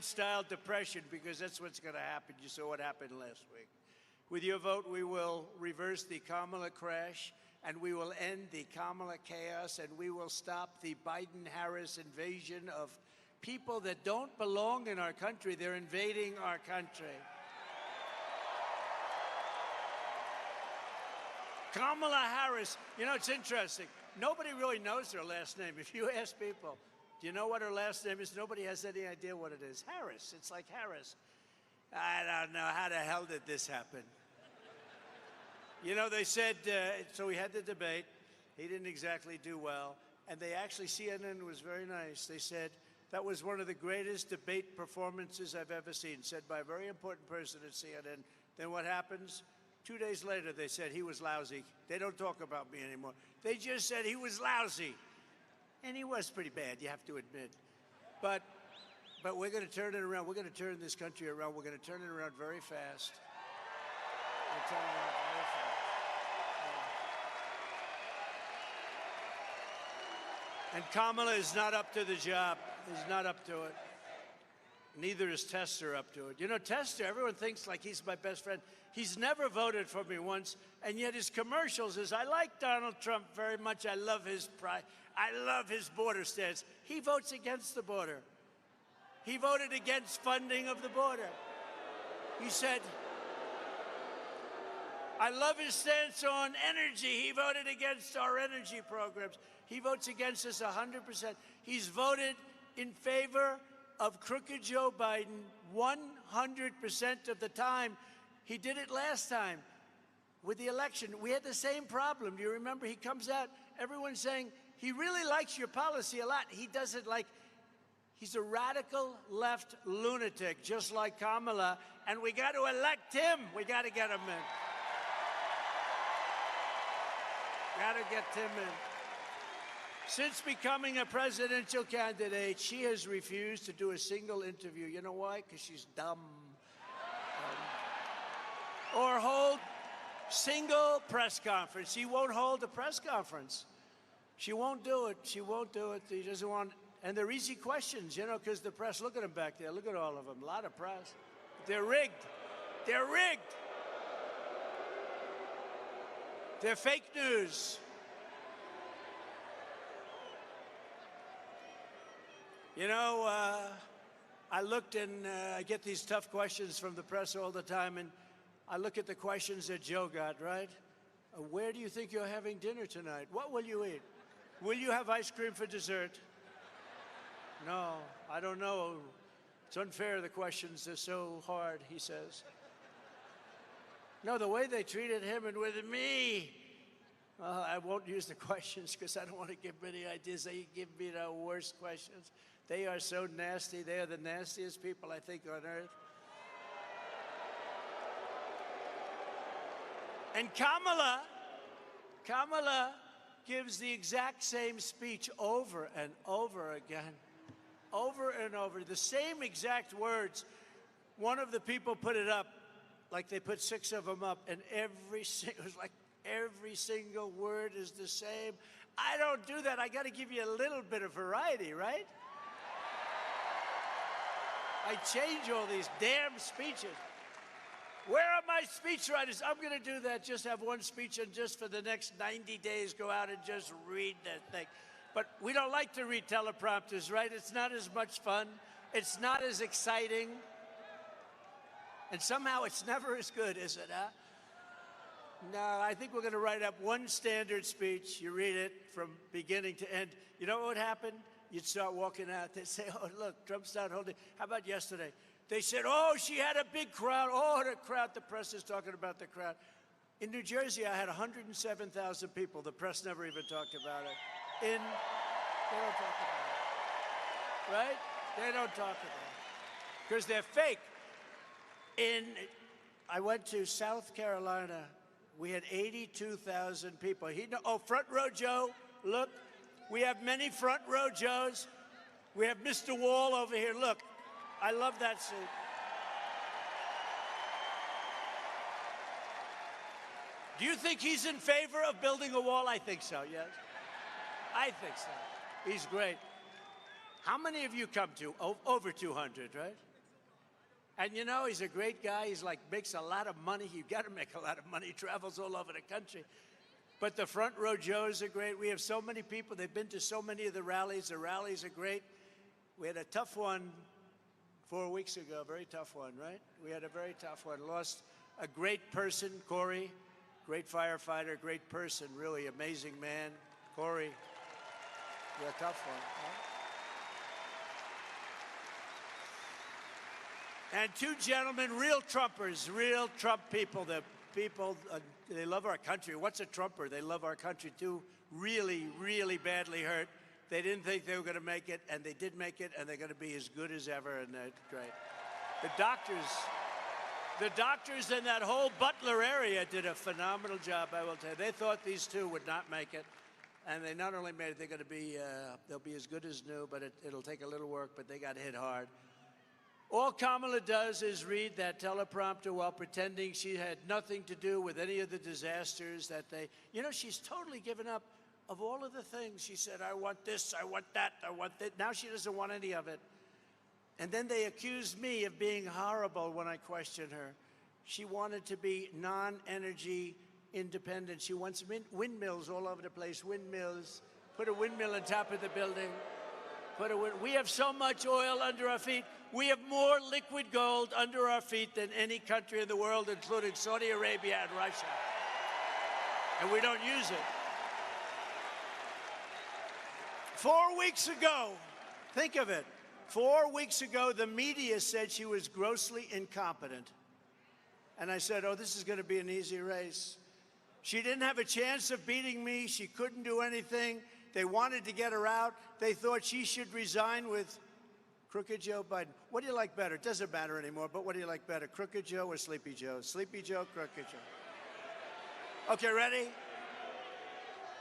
style depression, because that's what's going to happen. You saw what happened last week. With your vote, we will reverse the Kamala crash, and we will end the Kamala chaos, and we will stop the Biden-Harris invasion of people that don't belong in our country. They're invading our country. Kamala Harris, you know, it's interesting. Nobody really knows her last name. If you ask people, do you know what her last name is? Nobody has any idea what it is. Harris. It's like Harris. I don't know. How the hell did this happen? You know, they said, so we had the debate. He didn't exactly do well. And they actually, CNN was very nice. They said, that was one of the greatest debate performances I've ever seen, said by a very important person at CNN. Then what happens? 2 days later, they said he was lousy. They don't talk about me anymore. They just said he was lousy. And he was pretty bad, you have to admit. But we're going to turn it around. We're going to turn this country around. We're going to turn it around very fast. We're turning it around very fast. And Kamala is not up to the job. He's not up to it. Neither is Tester up to it. You know, Tester, everyone thinks like he's my best friend. He's never voted for me once, and yet his commercials is, I like Donald Trump very much. I love his pride. I love his border stance. He votes against the border. He voted against funding of the border. He said, I love his stance on energy. He voted against our energy programs. He votes against us 100%. He's voted in favor of crooked Joe Biden 100% of the time. He did it last time with the election. We had the same problem. Do you remember? He comes out, everyone's saying, he really likes your policy a lot. He doesn't like, he's a radical left lunatic, just like Kamala, and we got to elect him. We got to get him in. Got to get him in. Since becoming a presidential candidate, she has refused to do a single interview. You know why? Because she's dumb. Or hold single press conference. She won't hold a press conference. She won't do it. She won't do it. She doesn't want, and they're easy questions, you know, because the press, look at them back there. Look at all of them. A lot of press. They're rigged. They're rigged. They're fake news. You know, I looked and I get these tough questions from the press all the time, and I look at the questions that Joe got, right? Where do you think you're having dinner tonight? What will you eat? Will you have ice cream for dessert? No, I don't know. It's unfair, the questions are so hard, he says. No, the way they treated him and with me, I won't use the questions because I don't want to give many ideas. They give me the worst questions. They are so nasty. They are the nastiest people, I think, on earth. And Kamala gives the exact same speech over and over again, over and over, the same exact words. One of the people put it up, like they put 6 of them up, and it was like every single word is the same. I don't do that. I got to give you a little bit of variety, right? I change all these damn speeches. Where are my speechwriters? I'm going to do that, just have one speech and just for the next 90 days go out and just read that thing. But we don't like to read teleprompters, right? It's not as much fun. It's not as exciting. And somehow it's never as good, is it, huh? No, I think we're going to write up one standard speech. You read it from beginning to end. You know what would happen? You'd start walking out. They'd say, oh, look, Trump's not holding. How about yesterday? They said, oh, she had a big crowd. Oh, the crowd. The press is talking about the crowd. In New Jersey, I had 107,000 people. The press never even talked about it. They don't talk about it. Right? They don't talk about it. Because they're fake. I went to South Carolina. We had 82,000 people. Oh, Front Row Joe, look. We have many Front Row Joes. We have Mr. Wall over here. Look, I love that suit. Do you think he's in favor of building a wall? I think so, yes. I think so. He's great. How many of you come to? Over 200, right? And you know, he's a great guy. He's like, makes a lot of money. You've got to make a lot of money. He travels all over the country. But the front row Joes are great. We have so many people. They've been to so many of the rallies. The rallies are great. We had a tough one 4 weeks ago, very tough one, right? We had a very tough one. Lost a great person, Corey, great firefighter, great person, really amazing man. Corey, yeah, tough one. Right? And two gentlemen, real Trumpers, real Trump people. The people, they love our country. What's a Trumper? They love our country too. Really, really badly hurt. They didn't think they were going to make it, and they did make it, and they're going to be as good as ever, and they're great. The doctors in that whole Butler area did a phenomenal job, I will tell you. They thought these two would not make it, and they not only made it, they're going to be, they'll be as good as new, but it'll take a little work, but they got hit hard. All Kamala does is read that teleprompter while pretending she had nothing to do with any of the disasters that they, you know, she's totally given up. Of all of the things, she said, I want this, I want that, I want that. Now she doesn't want any of it. And then they accused me of being horrible when I questioned her. She wanted to be non-energy independent. She wants windmills all over the place, windmills. Put a windmill on top of the building. We have so much oil under our feet. We have more liquid gold under our feet than any country in the world, including Saudi Arabia and Russia. And we don't use it. 4 weeks ago, think of it, 4 weeks ago, the media said she was grossly incompetent. And I said, oh, this is going to be an easy race. She didn't have a chance of beating me. She couldn't do anything. They wanted to get her out. They thought she should resign with Crooked Joe Biden. What do you like better? It doesn't matter anymore, but what do you like better, Crooked Joe or Sleepy Joe? Sleepy Joe, Crooked Joe. Okay, ready?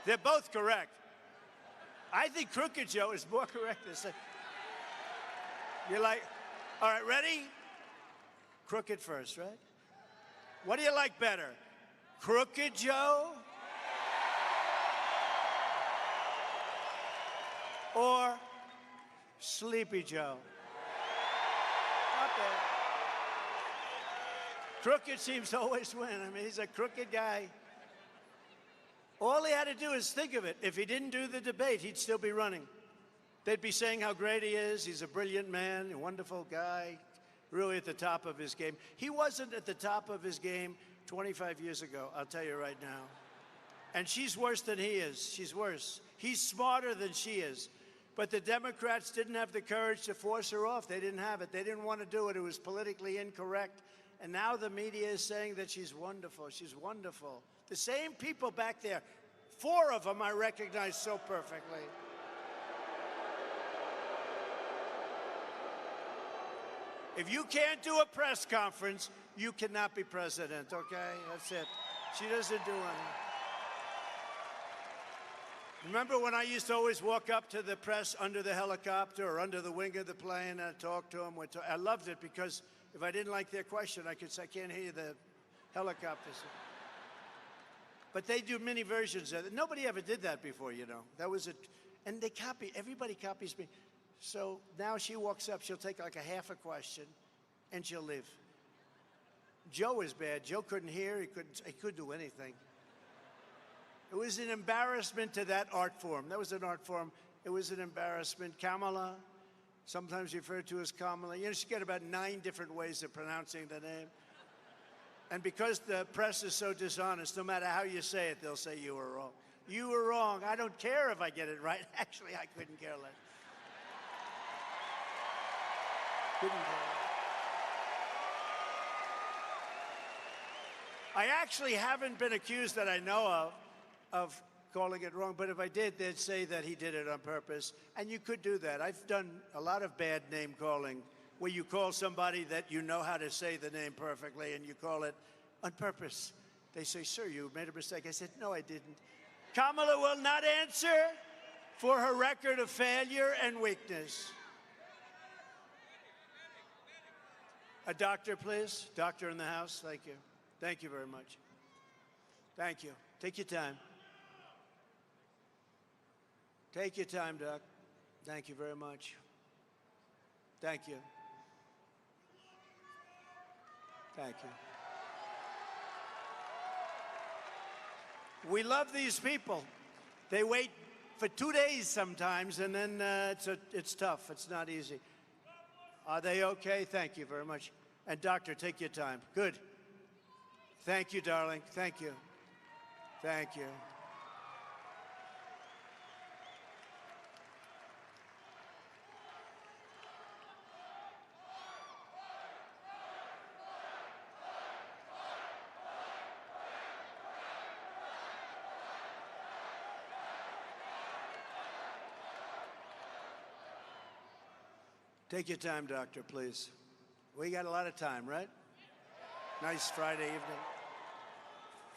They're both correct. I think Crooked Joe is more correct than say. You're like, all right, ready? Crooked first, right? What do you like better? Crooked Joe or Sleepy Joe? Not bad. Crooked seems to always win. I mean, he's a crooked guy. All he had to do is think of it. If he didn't do the debate, he'd still be running. They'd be saying how great he is. He's a brilliant man, a wonderful guy, really at the top of his game. He wasn't at the top of his game 25 years ago, I'll tell you right now. And she's worse than he is. She's worse. He's smarter than she is. But the Democrats didn't have the courage to force her off. They didn't have it. They didn't want to do it. It was politically incorrect. And now the media is saying that she's wonderful. She's wonderful. The same people back there, 4 of them I recognize so perfectly. If you can't do a press conference, you cannot be president, okay? That's it. She doesn't do anything. Remember when I used to always walk up to the press under the helicopter or under the wing of the plane and talk to them? I loved it because if I didn't like their question, I could say, I can't hear the helicopters. But they do mini versions of it. Nobody ever did that before, you know. That was it. And they copy, everybody copies me. So now she walks up, she'll take like a half a question, and she'll leave. Joe is bad. Joe couldn't hear, he couldn't do anything. It was an embarrassment to that art form. That was an art form. It was an embarrassment. Kamala, sometimes referred to as Kamala. You know, she got about 9 different ways of pronouncing the name. And because the press is so dishonest, no matter how you say it, they'll say you were wrong. You were wrong. I don't care if I get it right. Actually, I couldn't care less. Couldn't care less. I actually haven't been accused that I know of calling it wrong, but if I did, they'd say that he did it on purpose. And you could do that. I've done a lot of bad name calling where you call somebody that you know how to say the name perfectly and you call it on purpose. They say, sir, you made a mistake. I said, no, I didn't. Kamala will not answer for her record of failure and weakness. A doctor, please. Doctor in the house. Thank you. Thank you very much. Thank you. Take your time. Take your time, Doc. Thank you very much. Thank you. Thank you. We love these people. They wait for 2 days sometimes, and then it's tough. It's not easy. Are they okay? Thank you very much. And doctor, take your time. Good. Thank you, darling. Thank you. Thank you. Take your time, doctor, please. We got a lot of time, right? Nice Friday evening.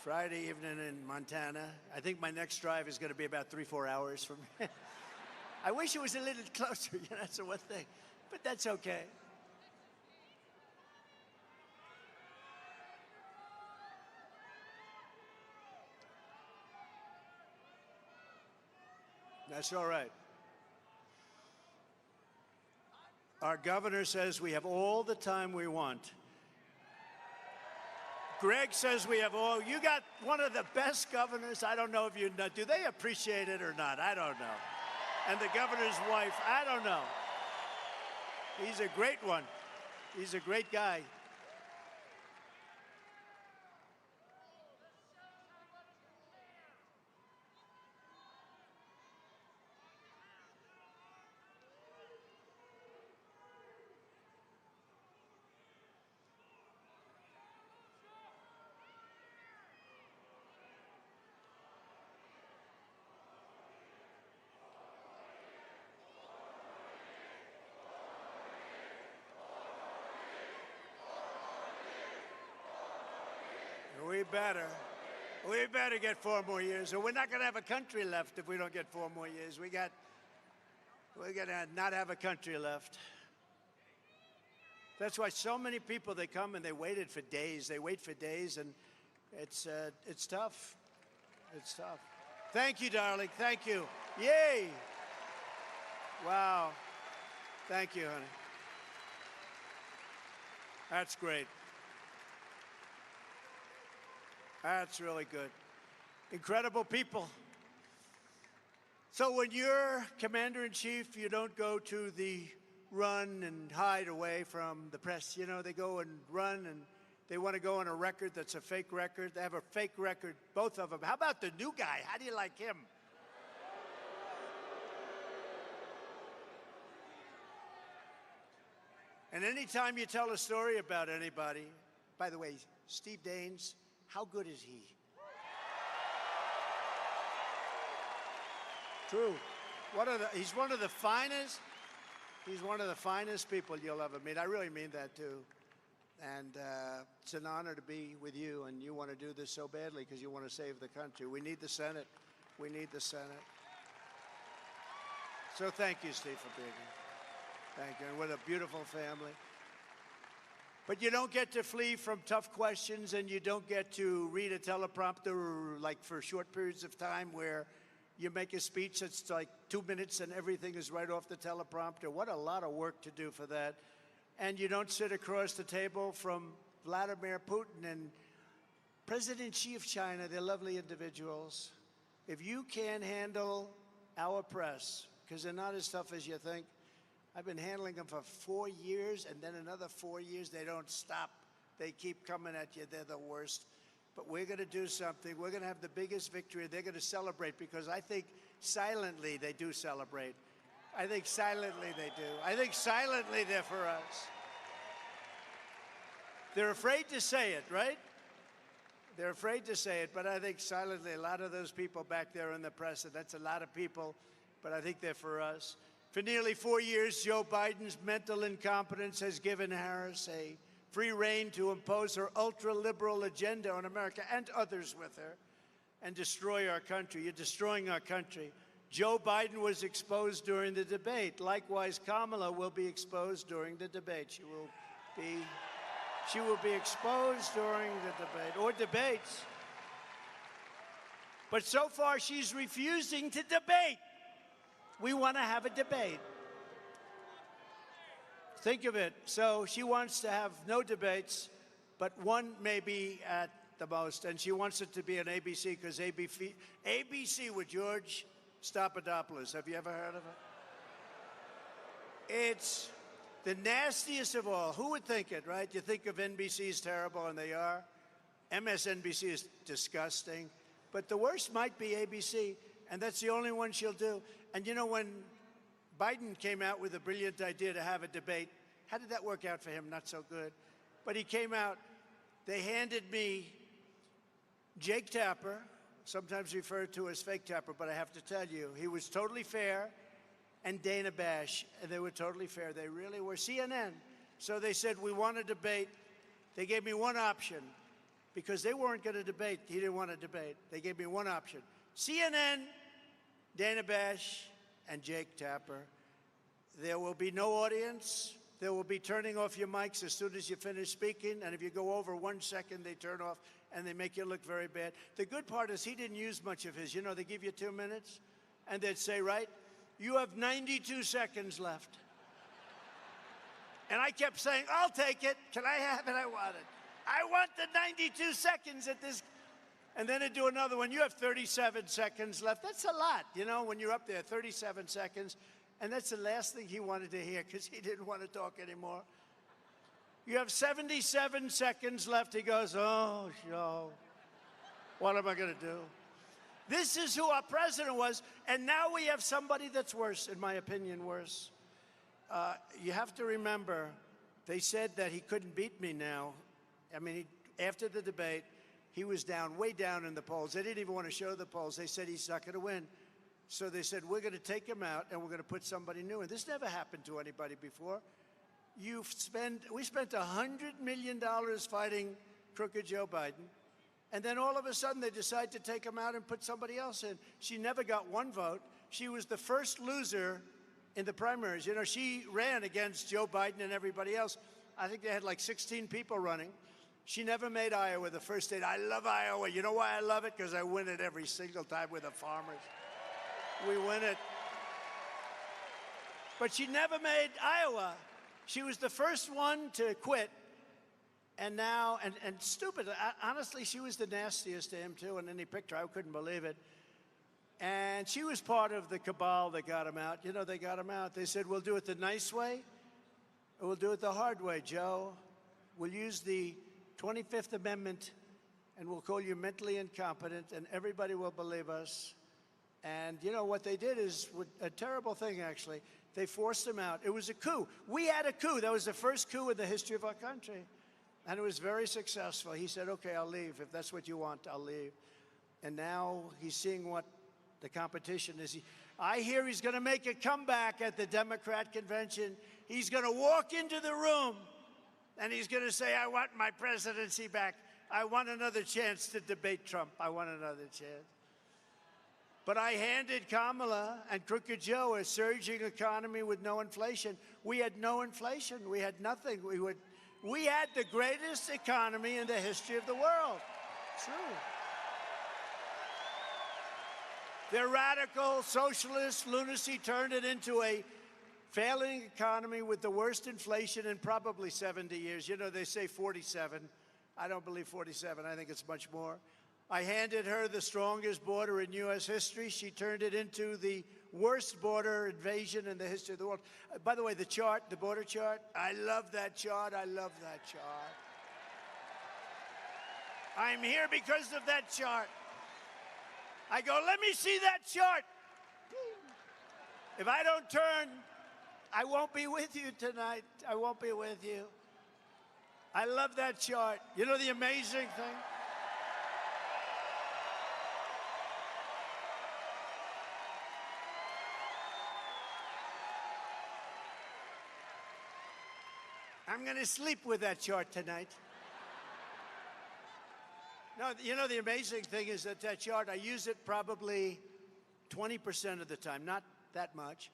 Friday evening in Montana. I think my next drive is going to be about 3-4 hours from here. I wish it was a little closer, that's the one thing. But that's okay. That's all right. Our governor says we have all the time we want. Greg says we have all. You got one of the best governors. I don't know if you know. Do they appreciate it or not? I don't know. And the governor's wife, I don't know. He's a great one. He's a great guy. We better get 4 more years, or we're not going to have a country left if we don't get 4 more years. We're going to not have a country left. That's why so many people, they come and they waited for days. They wait for days, and it's tough. It's tough. Thank you, darling. Thank you. Yay. Wow. Thank you, honey. That's great. That's really good. Incredible people. So when you're commander-in-chief, you don't go to the run and hide away from the press. You know, they go and run, and they want to go on a record that's a fake record. They have a fake record, both of them. How about the new guy? How do you like him? And anytime you tell a story about anybody, by the way, Steve Daines, how good is he? True. He's one of the finest. He's one of the finest people you'll ever meet. I really mean that too. And it's an honor to be with you. And you want to do this so badly because you want to save the country. We need the Senate. We need the Senate. So thank you, Steve, for being here. Thank you. And what a beautiful family. But you don't get to flee from tough questions, and you don't get to read a teleprompter like for short periods of time where you make a speech that's like 2 minutes and everything is right off the teleprompter. What a lot of work to do for that. And you don't sit across the table from Vladimir Putin and President Xi of China. They're lovely individuals. If you can't handle our press, because they're not as tough as you think, I've been handling them for 4 years, and then another 4 years. They don't stop. They keep coming at you. They're the worst. But we're going to do something. We're going to have the biggest victory. They're going to celebrate, because I think silently they do celebrate. I think silently they do. I think silently they're for us. They're afraid to say it, right? They're afraid to say it, but I think silently a lot of those people back there in the press, and that's a lot of people, but I think they're for us. For nearly 4 years, Joe Biden's mental incompetence has given Harris a free rein to impose her ultra-liberal agenda on America and others with her and destroy our country. You're destroying our country. Joe Biden was exposed during the debate. Likewise, Kamala will be exposed during the debate. She will be exposed during the debate, or debates. But so far, she's refusing to debate. We want to have a debate. think of it. So she wants to have no debates, but one maybe at the most, and she wants it to be on ABC because ABC with George Stephanopoulos. Have you ever heard of it? It's the nastiest of all. Who would think it, right? You think of NBC is terrible, and they are. MSNBC is disgusting. But the worst might be ABC, and that's the only one she'll do. And you know, when Biden came out with a brilliant idea to have a debate, how did that work out for him? Not so good. But he came out, they handed me Jake Tapper, sometimes referred to as Fake Tapper, but I have to tell you, he was totally fair, and Dana Bash, and they were totally fair. They really were. CNN. So they said, we want to debate. They gave me one option, because they weren't going to debate. He didn't want to debate. They gave me one option. CNN, Dana Bash, and Jake Tapper. There will be no audience. There will be turning off your mics as soon as you finish speaking, and if you go over 1 second, they turn off, and they make you look very bad. The good part is he didn't use much of his. You know, they give you 2 minutes, and they'd say, right, you have 92 seconds left. And I kept saying, I'll take it. Can I have it? I want it. I want the 92 seconds at this. And then they'd do another one. You have 37 seconds left. That's a lot, you know, when you're up there, 37 seconds. And that's the last thing he wanted to hear because he didn't want to talk anymore. You have 77 seconds left. He goes, oh, show. What am I going to do? This is who our president was. And now we have somebody that's worse, in my opinion, worse. You have to remember, they said that he couldn't beat me now. I mean, after the debate, he was down, way down in the polls. They didn't even want to show the polls. They said he's not going to win. So they said, we're going to take him out, and we're going to put somebody new in. This never happened to anybody before. We spent $100 million fighting crooked Joe Biden, and then all of a sudden they decide to take him out and put somebody else in. She never got one vote. She was the first loser in the primaries. You know, she ran against Joe Biden and everybody else. I think they had like 16 people running. She never made Iowa the first state. I love Iowa. You know why I love it? Because I win it every single time with the farmers. We win it. But she never made Iowa. She was the first one to quit. And now, and stupid, honestly, she was the nastiest to him, too. And then he picked her. I couldn't believe it. And she was part of the cabal that got him out. You know, they got him out. They said, we'll do it the nice way, or we'll do it the hard way, Joe. We'll use the 25th Amendment, and we'll call you mentally incompetent, and everybody will believe us. And, you know, what they did is a terrible thing, actually. They forced him out. It was a coup. We had a coup. That was the first coup in the history of our country. And it was very successful. He said, okay, I'll leave. If that's what you want, I'll leave. And now he's seeing what the competition is. I hear he's going to make a comeback at the Democrat convention. He's going to walk into the room, and he's going to say, I want my presidency back. I want another chance to debate Trump. I want another chance. But I handed Kamala and Crooked Joe a surging economy with no inflation. We had no inflation. We had nothing. We had the greatest economy in the history of the world. True. Their radical socialist lunacy turned it into a failing economy with the worst inflation in probably 70 years. You know, they say 47. I don't believe 47. I think it's much more. I handed her the strongest border in U.S. history. She turned it into the worst border invasion in the history of the world. By the way, the chart, the border chart, I love that chart. I love that chart. I'm here because of that chart. I go, let me see that chart. If I don't turn, I won't be with you tonight. I won't be with you. I love that chart. You know the amazing thing? I'm going to sleep with that chart tonight. No, you know, the amazing thing is that chart, I use it probably 20% of the time, not that much.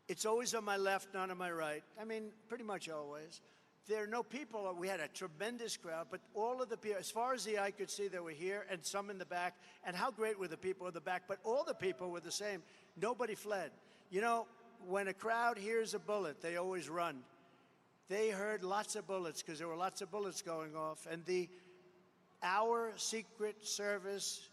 It's always on my left, not on my right. I mean, pretty much always. There are no people. We had a tremendous crowd, but all of the people, as far as the eye could see, they were here, and some in the back. And how great were the people in the back? But all the people were the same. Nobody fled. You know, when a crowd hears a bullet, they always run. they heard lots of bullets because there were lots of bullets going off. And our Secret Service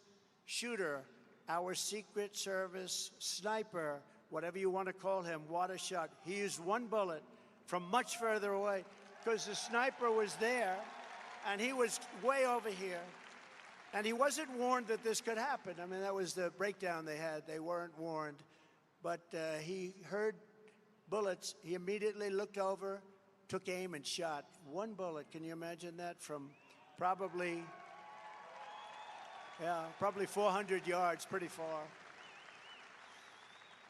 shooter, our Secret Service sniper, whatever you want to call him, water shot, he used one bullet from much further away because the sniper was there and he was way over here. And he wasn't warned that this could happen. I mean, that was the breakdown they had. They weren't warned. But he heard bullets. He immediately looked over, took aim, and shot. One bullet. Can you imagine that? From probably 400 yards, pretty far.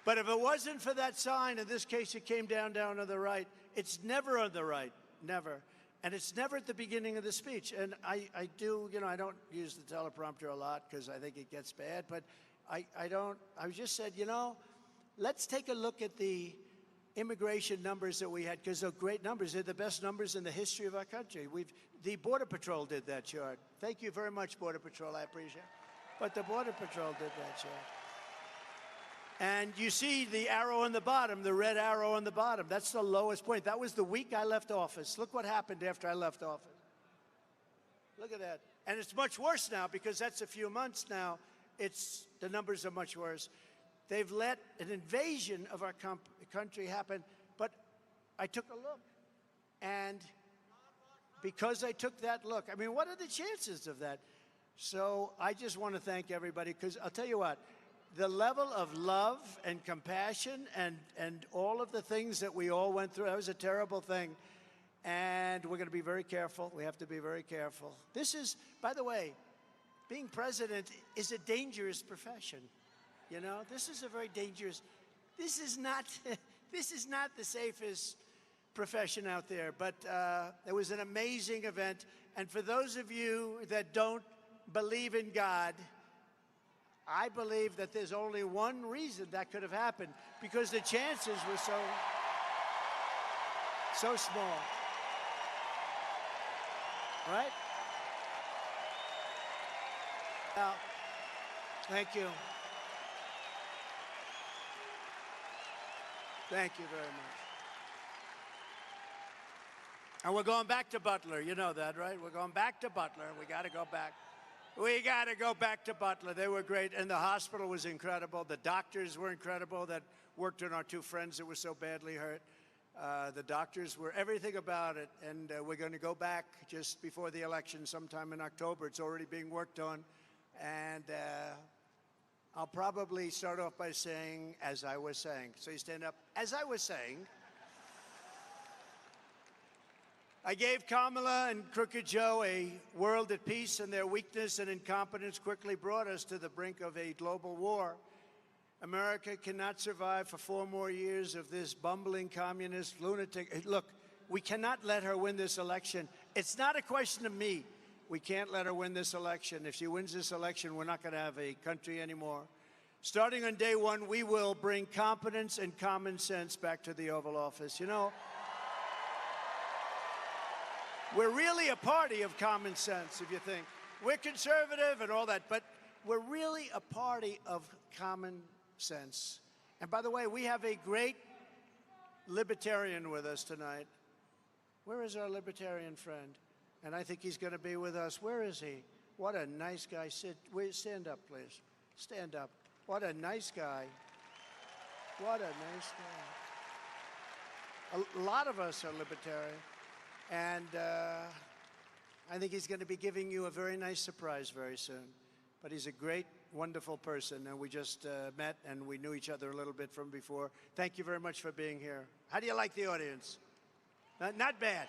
But if it wasn't for that sign, in this case it came down to the right, it's never on the right, never. And it's never at the beginning of the speech. And I do, you know, I don't use the teleprompter a lot because I think it gets bad, but I just said, you know, let's take a look at the immigration numbers that we had, because they're great numbers. They're the best numbers in the history of our country. The Border Patrol did that chart. Thank you very much, Border Patrol, I appreciate it. But the Border Patrol did that chart. And you see the arrow on the bottom, the red arrow on the bottom. That's the lowest point. That was the week I left office. Look what happened after I left office. Look at that. And it's much worse now because that's a few months now. The numbers are much worse. They've let an invasion of our country happen. But I took a look. And because I took that look, I mean, what are the chances of that? So I just want to thank everybody, because I'll tell you what, the level of love and compassion and all of the things that we all went through, that was a terrible thing. And we're going to be very careful. We have to be very careful. This is, by the way, being president is a dangerous profession. You know, this is a very dangerous, this is not the safest profession out there. But it was an amazing event. And for those of you that don't believe in God, I believe that there's only one reason that could have happened, because the chances were so small. Right? Now, thank you. Thank you very much. And we're going back to Butler. You know that, right? We're going back to Butler. We got to go back. We got to go back to Butler. They were great. And the hospital was incredible. The doctors were incredible that worked on our two friends that were so badly hurt. The doctors were everything about it. And we're going to go back just before the election sometime in October. It's already being worked on. And I'll probably start off by saying, as I was saying. So you stand up. As I was saying, I gave Kamala and Crooked Joe a world at peace, and their weakness and incompetence quickly brought us to the brink of a global war. America cannot survive for 4 more years of this bumbling communist lunatic. Look, we cannot let her win this election. It's not a question of me. We can't let her win this election. If she wins this election, we're not going to have a country anymore. Starting on day one, we will bring competence and common sense back to the Oval Office. You know, we're really a party of common sense, if you think. We're conservative and all that, but we're really a party of common sense. And by the way, we have a great Libertarian with us tonight. Where is our Libertarian friend? And I think he's going to be with us. Where is he? What a nice guy. Stand up, please. Stand up. What a nice guy. What a nice guy. A lot of us are Libertarian. And I think he's going to be giving you a very nice surprise very soon. But he's a great, wonderful person, and we just met, and we knew each other a little bit from before. Thank you very much for being here. How do you like the audience? Not bad.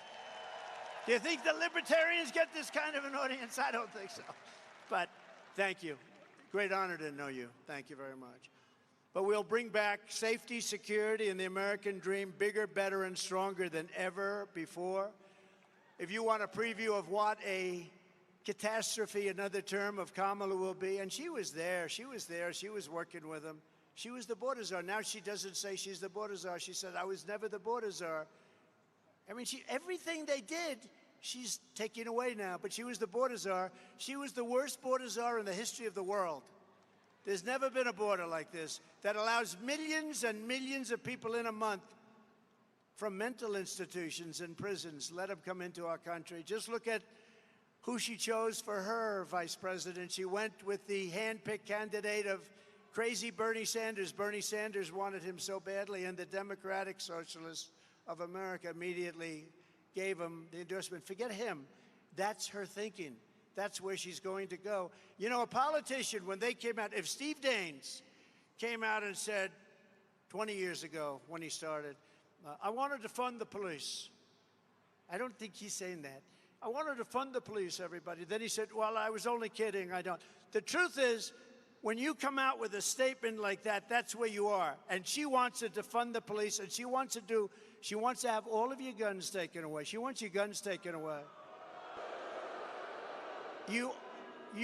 Do you think the Libertarians get this kind of an audience? I don't think so. But thank you. Great honor to know you. Thank you very much. But we'll bring back safety, security, and the American dream bigger, better, and stronger than ever before. If you want a preview of what a catastrophe, another term of Kamala will be, and she was there, she was working with him. She was the border czar. Now she doesn't say she's the border czar. She said, I was never the border czar. I mean, everything they did, she's taking away now, but she was the border czar. She was the worst border czar in the history of the world. There's never been a border like this that allows millions and millions of people in a month from mental institutions and prisons. Let them come into our country. Just look at who she chose for her vice president. She went with the hand-picked candidate of crazy Bernie Sanders. Bernie Sanders wanted him so badly, and the Democratic Socialists of America immediately gave him the endorsement. Forget him. That's her thinking. That's where she's going to go. You know, a politician, when they came out, if Steve Daines came out and said 20 years ago when he started, I wanted to fund the police. I don't think he's saying that. I wanted to fund the police, everybody. Then he said, well, I was only kidding. I don't. The truth is, when you come out with a statement like that, that's where you are. And she wants to defund the police, and she wants to have all of your guns taken away. She wants your guns taken away. You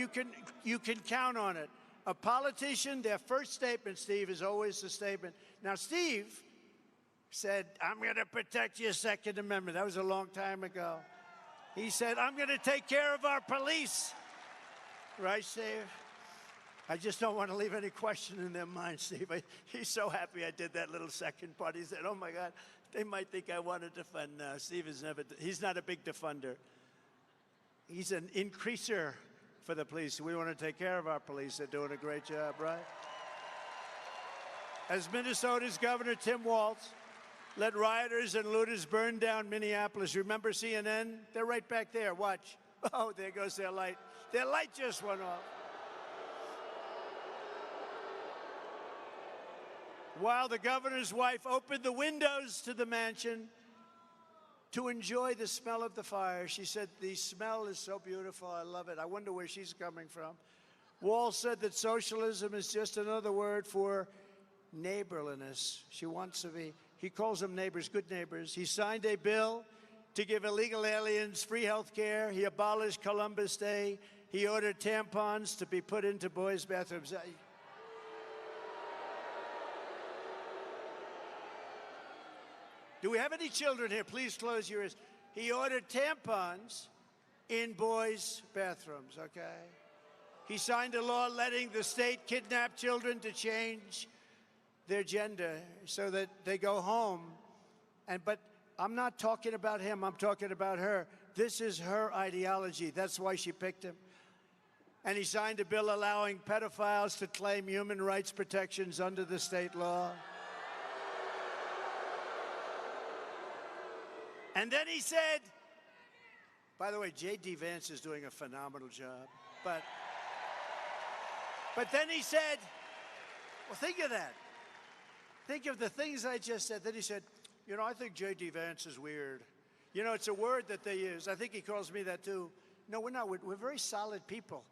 can count on it. A politician, their first statement, Steve, is always the statement. Now, Steve said, I'm going to protect your Second Amendment. That was a long time ago. He said, I'm going to take care of our police. Right, Steve? I just don't want to leave any question in their mind, Steve. He's so happy I did that little second part. He said, oh, my God, they might think I want to defend. No, Steve is never, he's not a big defender. He's an increaser for the police. We want to take care of our police. They're doing a great job, right? As Minnesota's Governor Tim Walz let rioters and looters burn down Minneapolis. Remember CNN? They're right back there. Watch. Oh, there goes their light. Their light just went off. While the governor's wife opened the windows to the mansion to enjoy the smell of the fire. She said, the smell is so beautiful. I love it. I wonder where she's coming from. Walz said that socialism is just another word for neighborliness. She wants to be, he calls them neighbors, good neighbors. He signed a bill to give illegal aliens free health care. He abolished Columbus Day. He ordered tampons to be put into boys' bathrooms. Do we have any children here? Please close your ears. He ordered tampons in boys' bathrooms, okay? He signed a law letting the state kidnap children to change their gender so that they go home. But I'm not talking about him. I'm talking about her. This is her ideology. That's why she picked him. And he signed a bill allowing pedophiles to claim human rights protections under the state law. And then he said, by the way, J.D. Vance is doing a phenomenal job. But then he said, well, think of that. Think of the things I just said. Then he said, you know, I think J.D. Vance is weird. You know, it's a word that they use. I think he calls me that, too. No, we're not. We're very solid people.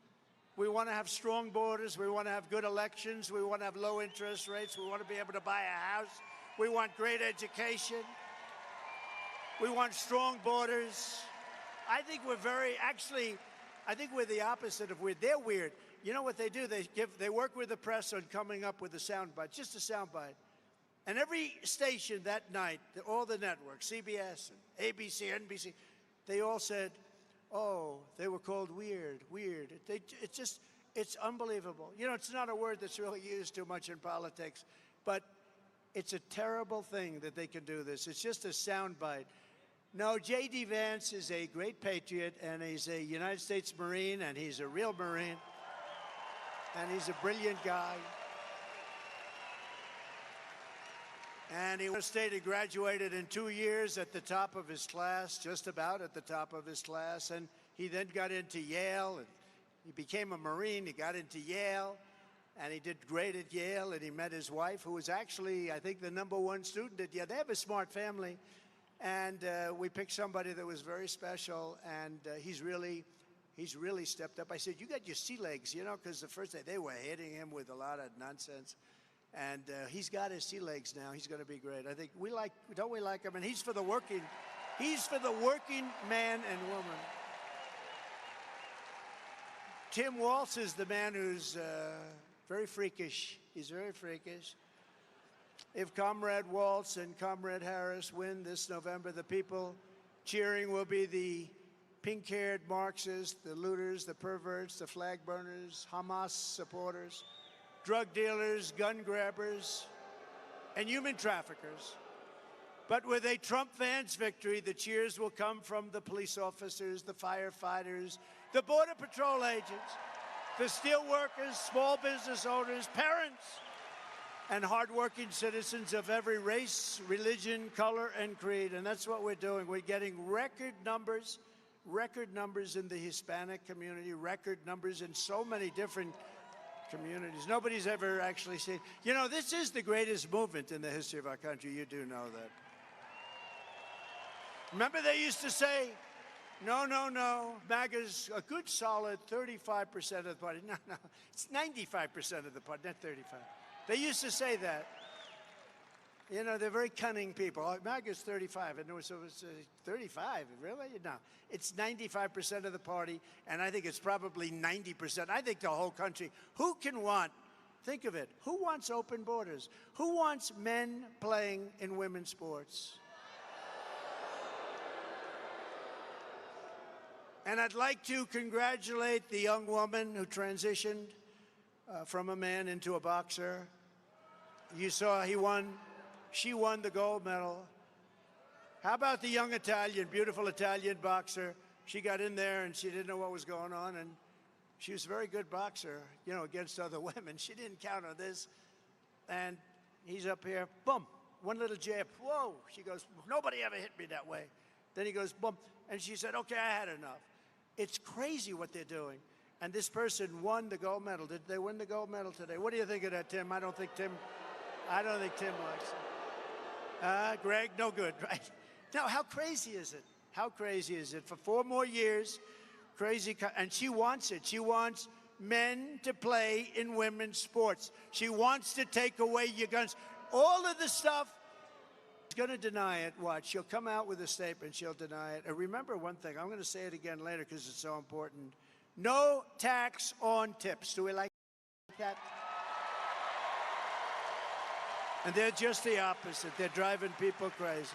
We want to have strong borders. We want to have good elections. We want to have low interest rates. We want to be able to buy a house. We want great education. We want strong borders. I think we're I think we're the opposite of weird. They're weird. You know what they do? They work with the press on coming up with a soundbite, just a soundbite. And every station that night, all the networks, CBS, and ABC, NBC, they all said, oh, they were called weird. It's unbelievable. You know, it's not a word that's really used too much in politics, but it's a terrible thing that they can do this. It's just a soundbite. No, J.D. Vance is a great patriot, and he's a United States Marine, and he's a real Marine, and he's a brilliant guy. And he was state he graduated in 2 years at the top of his class, just about at the top of his class, and he then got into Yale, and he became a Marine. He got into Yale, and he did great at Yale, and he met his wife, who was actually, I think, the #1 student at Yale. They have a smart family. And we picked somebody that was very special, and he's really stepped up. I said, you got your sea legs, you know, because the first day they were hitting him with a lot of nonsense. And he's got his sea legs now. He's going to be great. I think don't we like him? And he's for the working man and woman. Tim Walz is the man who's very freakish. He's very freakish. If Comrade Walz and Comrade Harris win this November, the people cheering will be the pink-haired Marxists, the looters, the perverts, the flag burners, Hamas supporters, drug dealers, gun grabbers, and human traffickers. But with a Trump-Vance victory, the cheers will come from the police officers, the firefighters, the Border Patrol agents, the steel workers, small business owners, parents, and hardworking citizens of every race, religion, color, and creed. And that's what we're doing. We're getting record numbers in the Hispanic community, record numbers in so many different communities. Nobody's ever actually seen. You know, this is the greatest movement in the history of our country. You do know that. Remember they used to say, no, no, no, MAGA's a good solid 35% of the party. No, no, it's 95% of the party, not 35. They used to say that. You know, they're very cunning people. Oh, MAGA's 35. And so it's 35, really? No, it's 95% of the party, and I think it's probably 90%. I think the whole country. Who can want, think of it, who wants open borders? Who wants men playing in women's sports? And I'd like to congratulate the young woman who transitioned from a man into a boxer. You saw she won the gold medal. How about the young Italian, beautiful Italian boxer? She got in there and she didn't know what was going on, and she was a very good boxer, you know, against other women. She didn't count on this. And he's up here, boom, one little jab, whoa. She goes, nobody ever hit me that way. Then he goes, boom, and she said, okay, I had enough. It's crazy what they're doing. And this person won the gold medal. Did they win the gold medal today? What do you think of that, Tim? I don't think Tim likes it. Greg, no good, right? Now, how crazy is it? How crazy is it? For 4 more years, crazy, and she wants it. She wants men to play in women's sports. She wants to take away your guns. All of the stuff. She's going to deny it. Watch. She'll come out with a statement. She'll deny it. And remember one thing. I'm going to say it again later because it's so important. No tax on tips. Do we like that? And they're just the opposite. They're driving people crazy.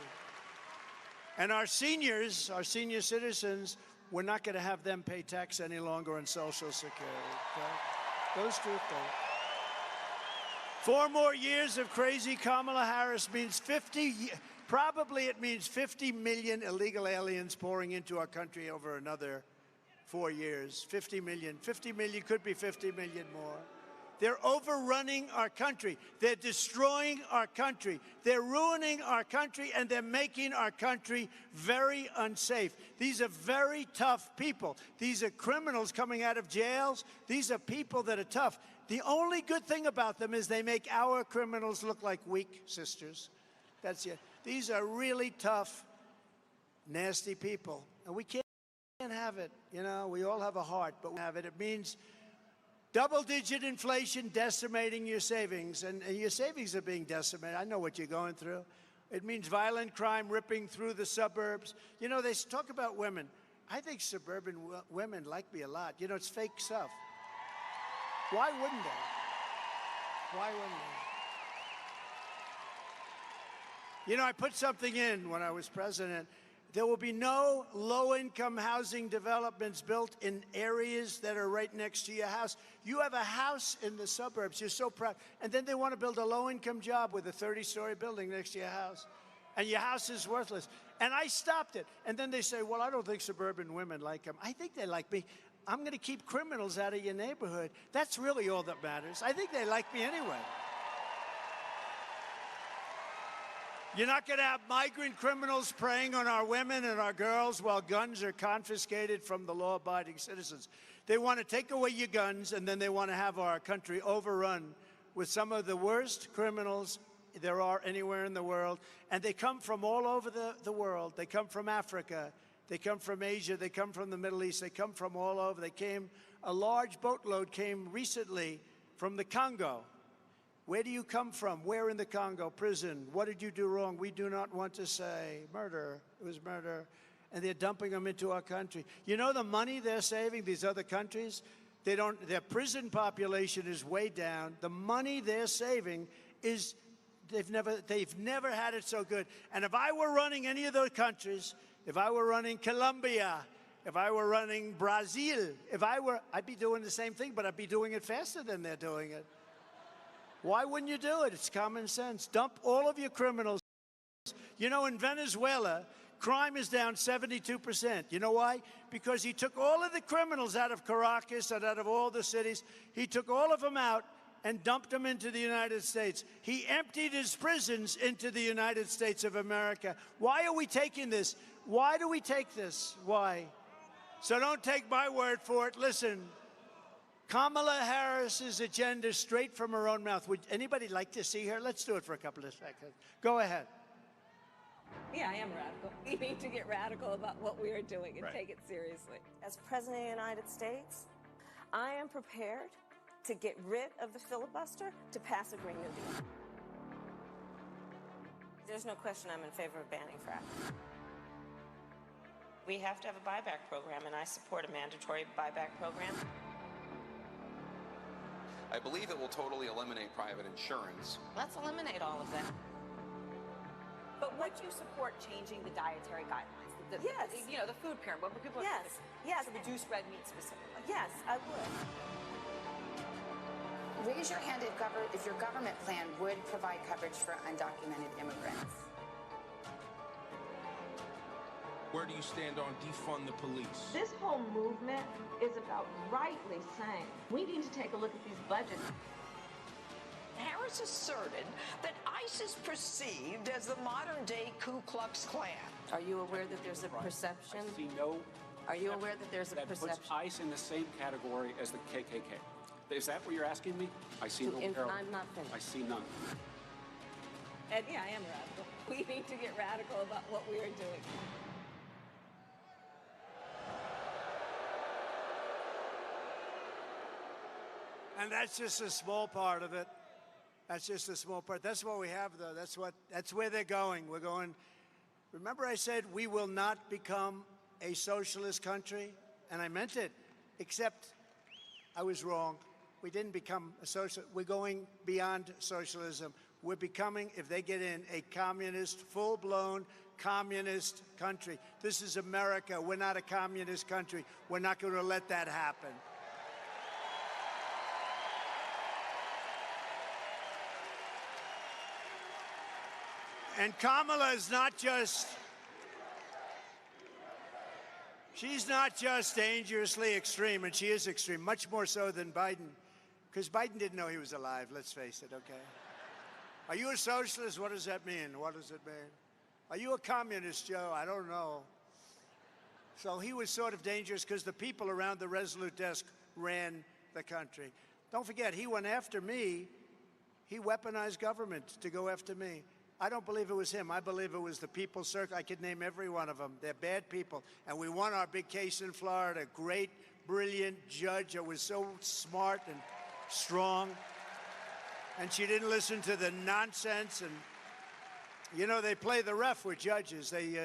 And our seniors, our senior citizens, we're not going to have them pay tax any longer on Social Security. Okay? Those 2 things. 4 more years of crazy Kamala Harris means probably it means 50 million illegal aliens pouring into our country over another 4 years. 50 million could be 50 million more. They're overrunning our country. They're destroying our country. They're ruining our country, and they're making our country very unsafe. These are very tough people. These are criminals coming out of jails. These are people that are tough. The only good thing about them is they make our criminals look like weak sisters. That's it. These are really tough, nasty people. And we can't have it. You know, we all have a heart, but we have it. It means double-digit inflation decimating your savings, and your savings are being decimated. I know what you're going through. It means violent crime ripping through the suburbs. You know, they talk about women. I think suburban women like me a lot. You know, it's fake stuff. Why wouldn't they? Why wouldn't they? You know, I put something in when I was president. There will be no low-income housing developments built in areas that are right next to your house. You have a house in the suburbs. You're so proud. And then they want to build a low-income job with a 30-story building next to your house. And your house is worthless. And I stopped it. And then they say, well, I don't think suburban women like them. I think they like me. I'm going to keep criminals out of your neighborhood. That's really all that matters. I think they like me anyway. You're not going to have migrant criminals preying on our women and our girls while guns are confiscated from the law-abiding citizens. They want to take away your guns, and then they want to have our country overrun with some of the worst criminals there are anywhere in the world. And they come from all over the world. They come from Africa. They come from Asia. They come from the Middle East. They come from all over. A large boatload came recently from the Congo. Where do you come from? Where in the Congo? Prison. What did you do wrong? We do not want to say. Murder. It was murder. And they're dumping them into our country. You know the money they're saving, these other countries? Their prison population is way down. The money they're saving is, they've never had it so good. And if I were running any of those countries, if I were running Colombia, if I were running Brazil, I'd be doing the same thing, but I'd be doing it faster than they're doing it. Why wouldn't you do it? It's common sense. Dump all of your criminals. You know, in Venezuela, crime is down 72%. You know why? Because he took all of the criminals out of Caracas and out of all the cities. He took all of them out and dumped them into the United States. He emptied his prisons into the United States of America. Why are we taking this? Why do we take this? Why? So don't take my word for it. Listen, Kamala Harris's agenda is straight from her own mouth. Would anybody like to see her? Let's do it for a couple of seconds. Go ahead. Yeah, I am radical. We need to get radical about what we are doing and take it seriously. As President of the United States, I am prepared to get rid of the filibuster to pass a Green New Deal. There's no question I'm in favor of banning fracking. We have to have a buyback program, and I support a mandatory buyback program. I believe it will totally eliminate private insurance. Let's eliminate all of that. But would you support changing the dietary guidelines? Yes. You know, the food pyramid, what people Yes. Yes. to reduce red meat specifically. Yes, I would. Raise your hand if your government plan would provide coverage for undocumented immigrants. Where do you stand on defund the police? This whole movement is about rightly saying we need to take a look at these budgets. Harris asserted that ICE is perceived as the modern-day Ku Klux Klan. Are you aware that there's a perception? I see no. Are you aware that there's a perception? That puts ICE in the same category as the KKK. Is that what you're asking me? I see no parallel. I'm not finished. I see none. And yeah, I am radical. We need to get radical about what we are doing. And that's just a small part of it. That's just a small part. That's what we have, though. That's where they're going. We're going. Remember I said we will not become a socialist country? And I meant it, except I was wrong. We didn't become a social. We're going beyond socialism. We're becoming, if they get in, a communist, full-blown communist country. This is America. We're not a communist country. We're not going to let that happen. And Kamala is not just, she's not just dangerously extreme, and she is extreme, much more so than Biden, because Biden didn't know he was alive, let's face it, okay? Are you a socialist? What does that mean? What does it mean? Are you a communist, Joe? I don't know. So he was sort of dangerous because the people around the Resolute desk ran the country. Don't forget, he went after me. He weaponized government to go after me. I don't believe it was him. I believe it was the People's Circle. I could name every one of them. They're bad people. And we won our big case in Florida. Great, brilliant judge that was so smart and strong. And she didn't listen to the nonsense. And, you know, they play the ref with judges. They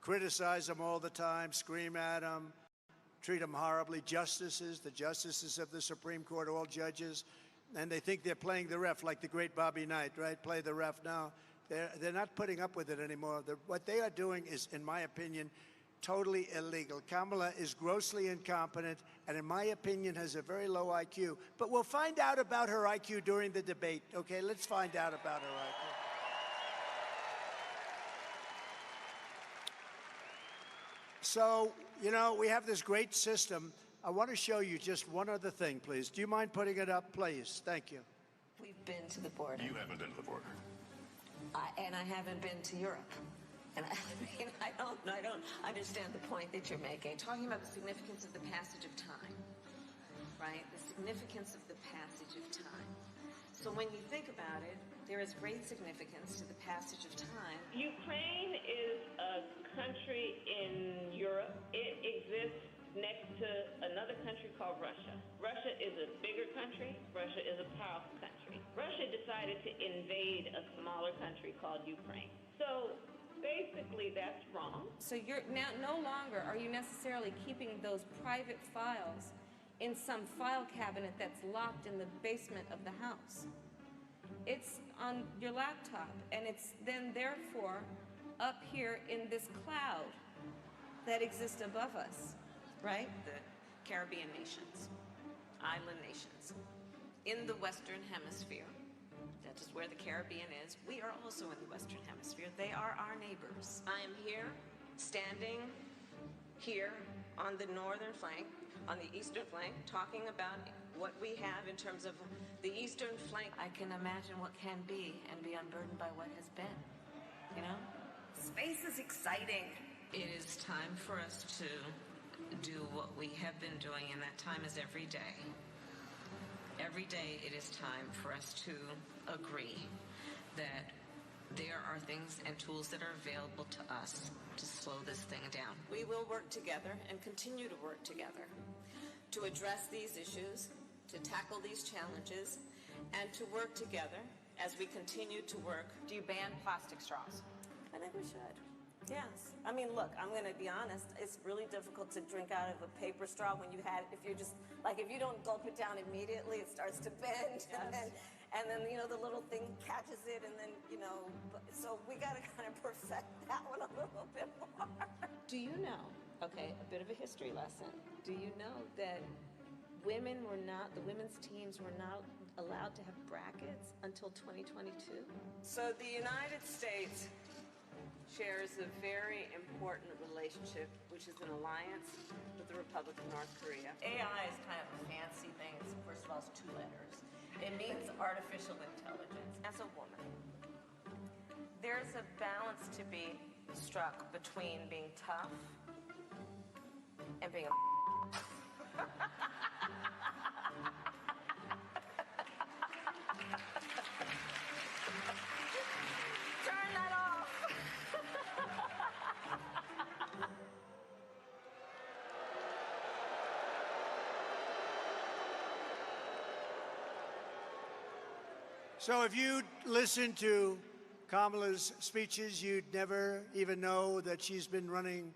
criticize them all the time, scream at them, treat them horribly. Justices, the justices of the Supreme Court, all judges. And they think they're playing the ref like the great Bobby Knight, right? Play the ref now. They're not putting up with it anymore. What they are doing is, in my opinion, totally illegal. Kamala is grossly incompetent and, in my opinion, has a very low IQ. But we'll find out about her IQ during the debate, okay? Let's find out about her IQ. So, you know, we have this great system. I want to show you just one other thing, please. Do you mind putting it up, please? Thank you. We've been to the border. You haven't been to the border. And I haven't been to Europe. And I mean, I don't understand the point that you're making. Talking about the significance of the passage of time, right? The significance of the passage of time. So when you think about it, there is great significance to the passage of time. Ukraine is a country in Europe. It exists next to another country called Russia. Russia is a bigger country. Russia is a powerful country. Russia decided to invade a smaller country called Ukraine. So basically that's wrong. So you're now no longer are you necessarily keeping those private files in some file cabinet that's locked in the basement of the house. It's on your laptop, and it's then therefore up here in this cloud that exists above us. Right? The Caribbean nations, island nations, in the Western Hemisphere, That is where the Caribbean is. We are also in the Western Hemisphere. They are our neighbors. I am here, standing here on the northern flank, on the eastern flank, talking about what we have in terms of the eastern flank. I can imagine what can be and be unburdened by what has been, you know? Space is exciting. It is time for us to do what we have been doing, and that time is every day. Every day it is time for us to agree that there are things and tools that are available to us to slow this thing down. We will work together and continue to work together to address these issues, to tackle these challenges, and to work together as we continue to work. Do you ban plastic straws? I think we should. Yes. I mean, look, I'm going to be honest. It's really difficult to drink out of a paper straw when you have, if you're just, like, if you don't gulp it down immediately, it starts to bend. Yes. And then, you know, the little thing catches it, and then, you know, so we got to kind of perfect that one a little bit more. Do you know, okay, a bit of a history lesson. Do you know that women were not, the women's teams were not allowed to have brackets until 2022? So the United States shares a very important relationship, which is an alliance with the Republic of North Korea. AI is kind of a fancy thing. It's, first of all, it's 2 letters. It means artificial intelligence. As a woman, there's a balance to be struck between being tough and being a Turn that off. So if you listen to Kamala's speeches, you'd never even know that she's been running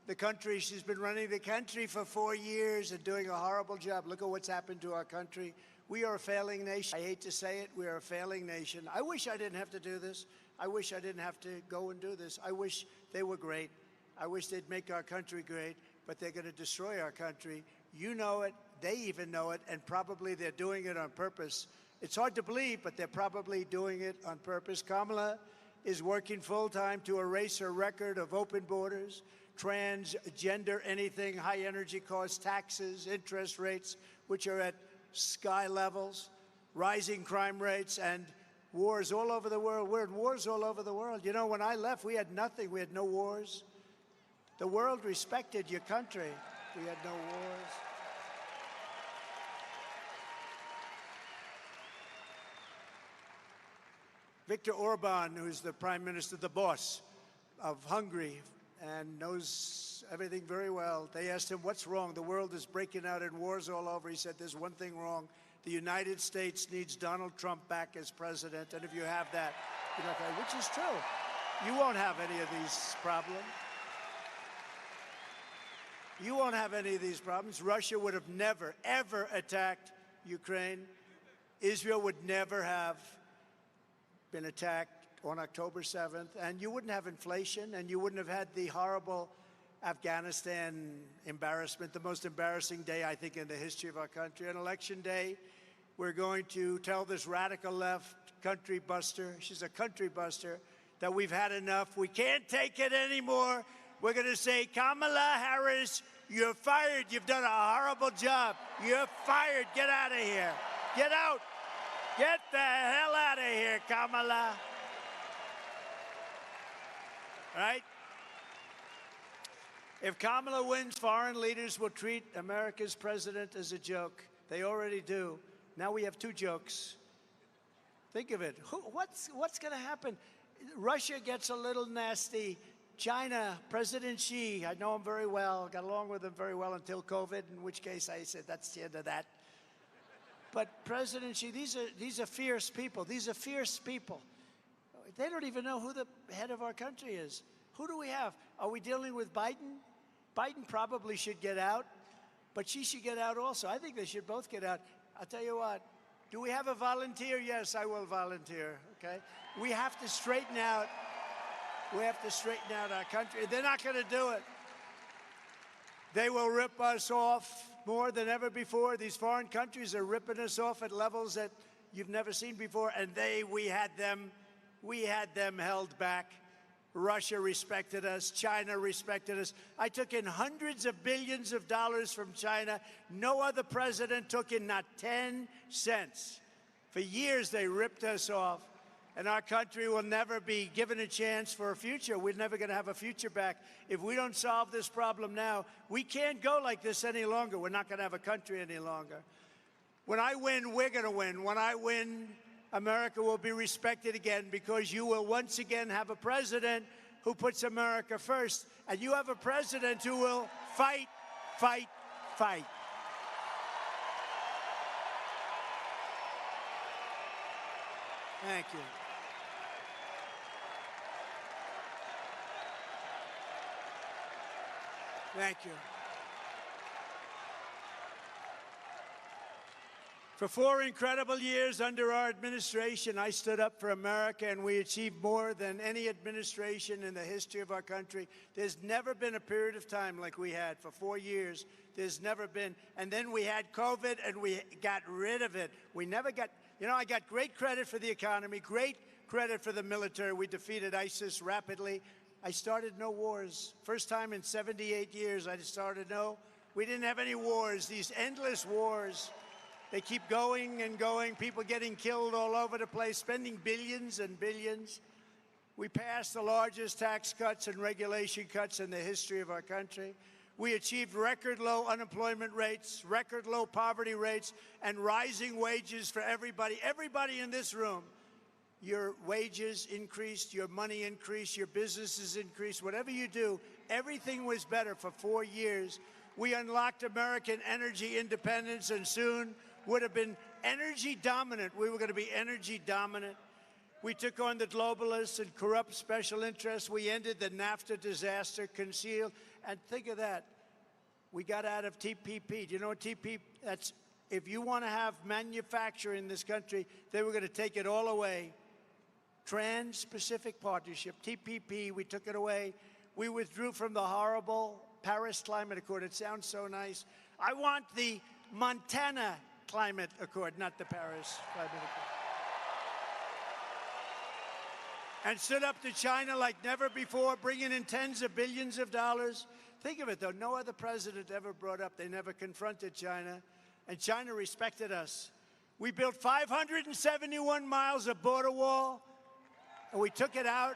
the country. She's been running the country for 4 years and doing a horrible job. Look at what's happened to our country. We are a failing nation. I hate to say it, we are a failing nation. I wish I didn't have to do this. I wish I didn't have to go and do this. I wish they were great. I wish they'd make our country great, but they're going to destroy our country. You know it, they even know it, and probably they're doing it on purpose. It's hard to believe, but they're probably doing it on purpose. Kamala is working full-time to erase her record of open borders, transgender anything, high energy costs, taxes, interest rates, which are at sky levels, rising crime rates, and wars all over the world. We're in wars all over the world. You know, when I left, we had nothing. We had no wars. The world respected your country. We had no wars. Viktor Orban, who's the prime minister, the boss of Hungary, and knows everything very well. They asked him, what's wrong? The world is breaking out in wars all over. He said, there's one thing wrong. The United States needs Donald Trump back as president, and if you have that, you're not going, which is true. You won't have any of these problems. You won't have any of these problems. Russia would have never, ever attacked Ukraine. Israel would never have been attacked on October 7th, and you wouldn't have inflation, and you wouldn't have had the horrible Afghanistan embarrassment, the most embarrassing day, I think, in the history of our country. On Election Day, we're going to tell this radical left country buster, she's a country buster, that we've had enough. We can't take it anymore. We're going to say, Kamala Harris, you're fired. You've done a horrible job. You're fired. Get out of here. Get out. Get the hell out of here, Kamala. Right? If Kamala wins, foreign leaders will treat America's president as a joke. They already do. Now we have 2 jokes. Think of it. What's going to happen? Russia gets a little nasty. China, President Xi, I know him very well, got along with him very well until COVID, in which case I said, that's the end of that. But President Xi, these are fierce people. These are fierce people. They don't even know who the head of our country is. Who do we have? Are we dealing with Biden? Biden probably should get out, but Xi should get out also. I think they should both get out. I'll tell you what, do we have a volunteer? Yes, I will volunteer, okay? We have to straighten out, our country. They're not going to do it. They will rip us off more than ever before. These foreign countries are ripping us off at levels that you've never seen before, and we had them held back. Russia respected us. China respected us. I took in hundreds of billions of dollars from China. No other president took in not 10 cents. For years, they ripped us off, and our country will never be given a chance for a future. We're never going to have a future back. If we don't solve this problem now, we can't go like this any longer. We're not going to have a country any longer. When I win, we're going to win. When I win, America will be respected again, because you will once again have a president who puts America first. And you have a president who will fight, fight, fight. Thank you. Thank you. For 4 incredible years under our administration, I stood up for America, and we achieved more than any administration in the history of our country. There's never been a period of time like we had for 4 years. There's never been. And then we had COVID, and we got rid of it. We never got, I got great credit for the economy, great credit for the military. We defeated ISIS rapidly. I started no wars. First time in 78 years I started we didn't have any wars, these endless wars. They keep going and going, people getting killed all over the place, spending billions and billions. We passed the largest tax cuts and regulation cuts in the history of our country. We achieved record low unemployment rates, record low poverty rates, and rising wages for everybody. Everybody in this room, your wages increased, your money increased, your businesses increased. Whatever you do, everything was better for 4 years. We unlocked American energy independence, and soon would have been energy dominant. We were going to be energy dominant. We took on the globalists and corrupt special interests. We ended the NAFTA disaster, concealed. And think of that. We got out of TPP. Do you know what TPP? That's, if you want to have manufacturing in this country, they were going to take it all away. Trans-Pacific Partnership, TPP, we took it away. We withdrew from the horrible Paris Climate Accord. It sounds so nice. I want the Montana Climate Accord, not the Paris Climate Accord. And stood up to China like never before, bringing in tens of billions of dollars. Think of it, though. No other president ever brought up. They never confronted China. And China respected us. We built 571 miles of border wall, and we took it out.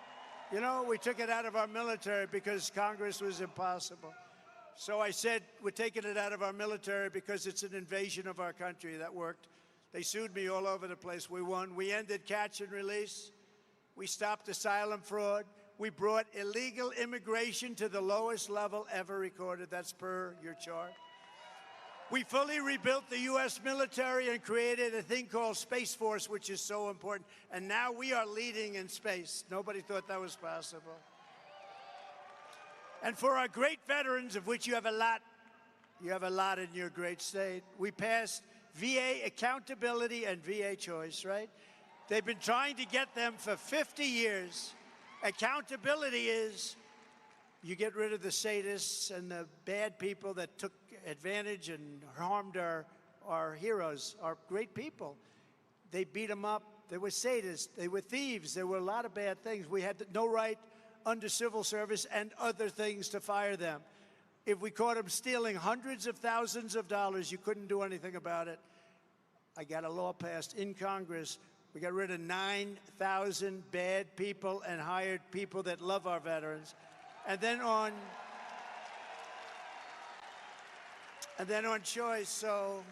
We took it out of our military because Congress was impossible. So I said, we're taking it out of our military because it's an invasion of our country. That worked. They sued me all over the place. We won. We ended catch and release. We stopped asylum fraud. We brought illegal immigration to the lowest level ever recorded. That's per your chart. We fully rebuilt the U.S. military and created a thing called Space Force, which is so important. And now we are leading in space. Nobody thought that was possible. And for our great veterans, of which you have a lot in your great state, we passed VA accountability and VA choice, right? They've been trying to get them for 50 years. Accountability is you get rid of the sadists and the bad people that took advantage and harmed our heroes, our great people. They beat them up. They were sadists. They were thieves. There were a lot of bad things. We had no right under civil service and other things to fire them. If we caught them stealing hundreds of thousands of dollars, you couldn't do anything about it. I got a law passed in Congress. We got rid of 9,000 bad people and hired people that love our veterans. And then on choice, so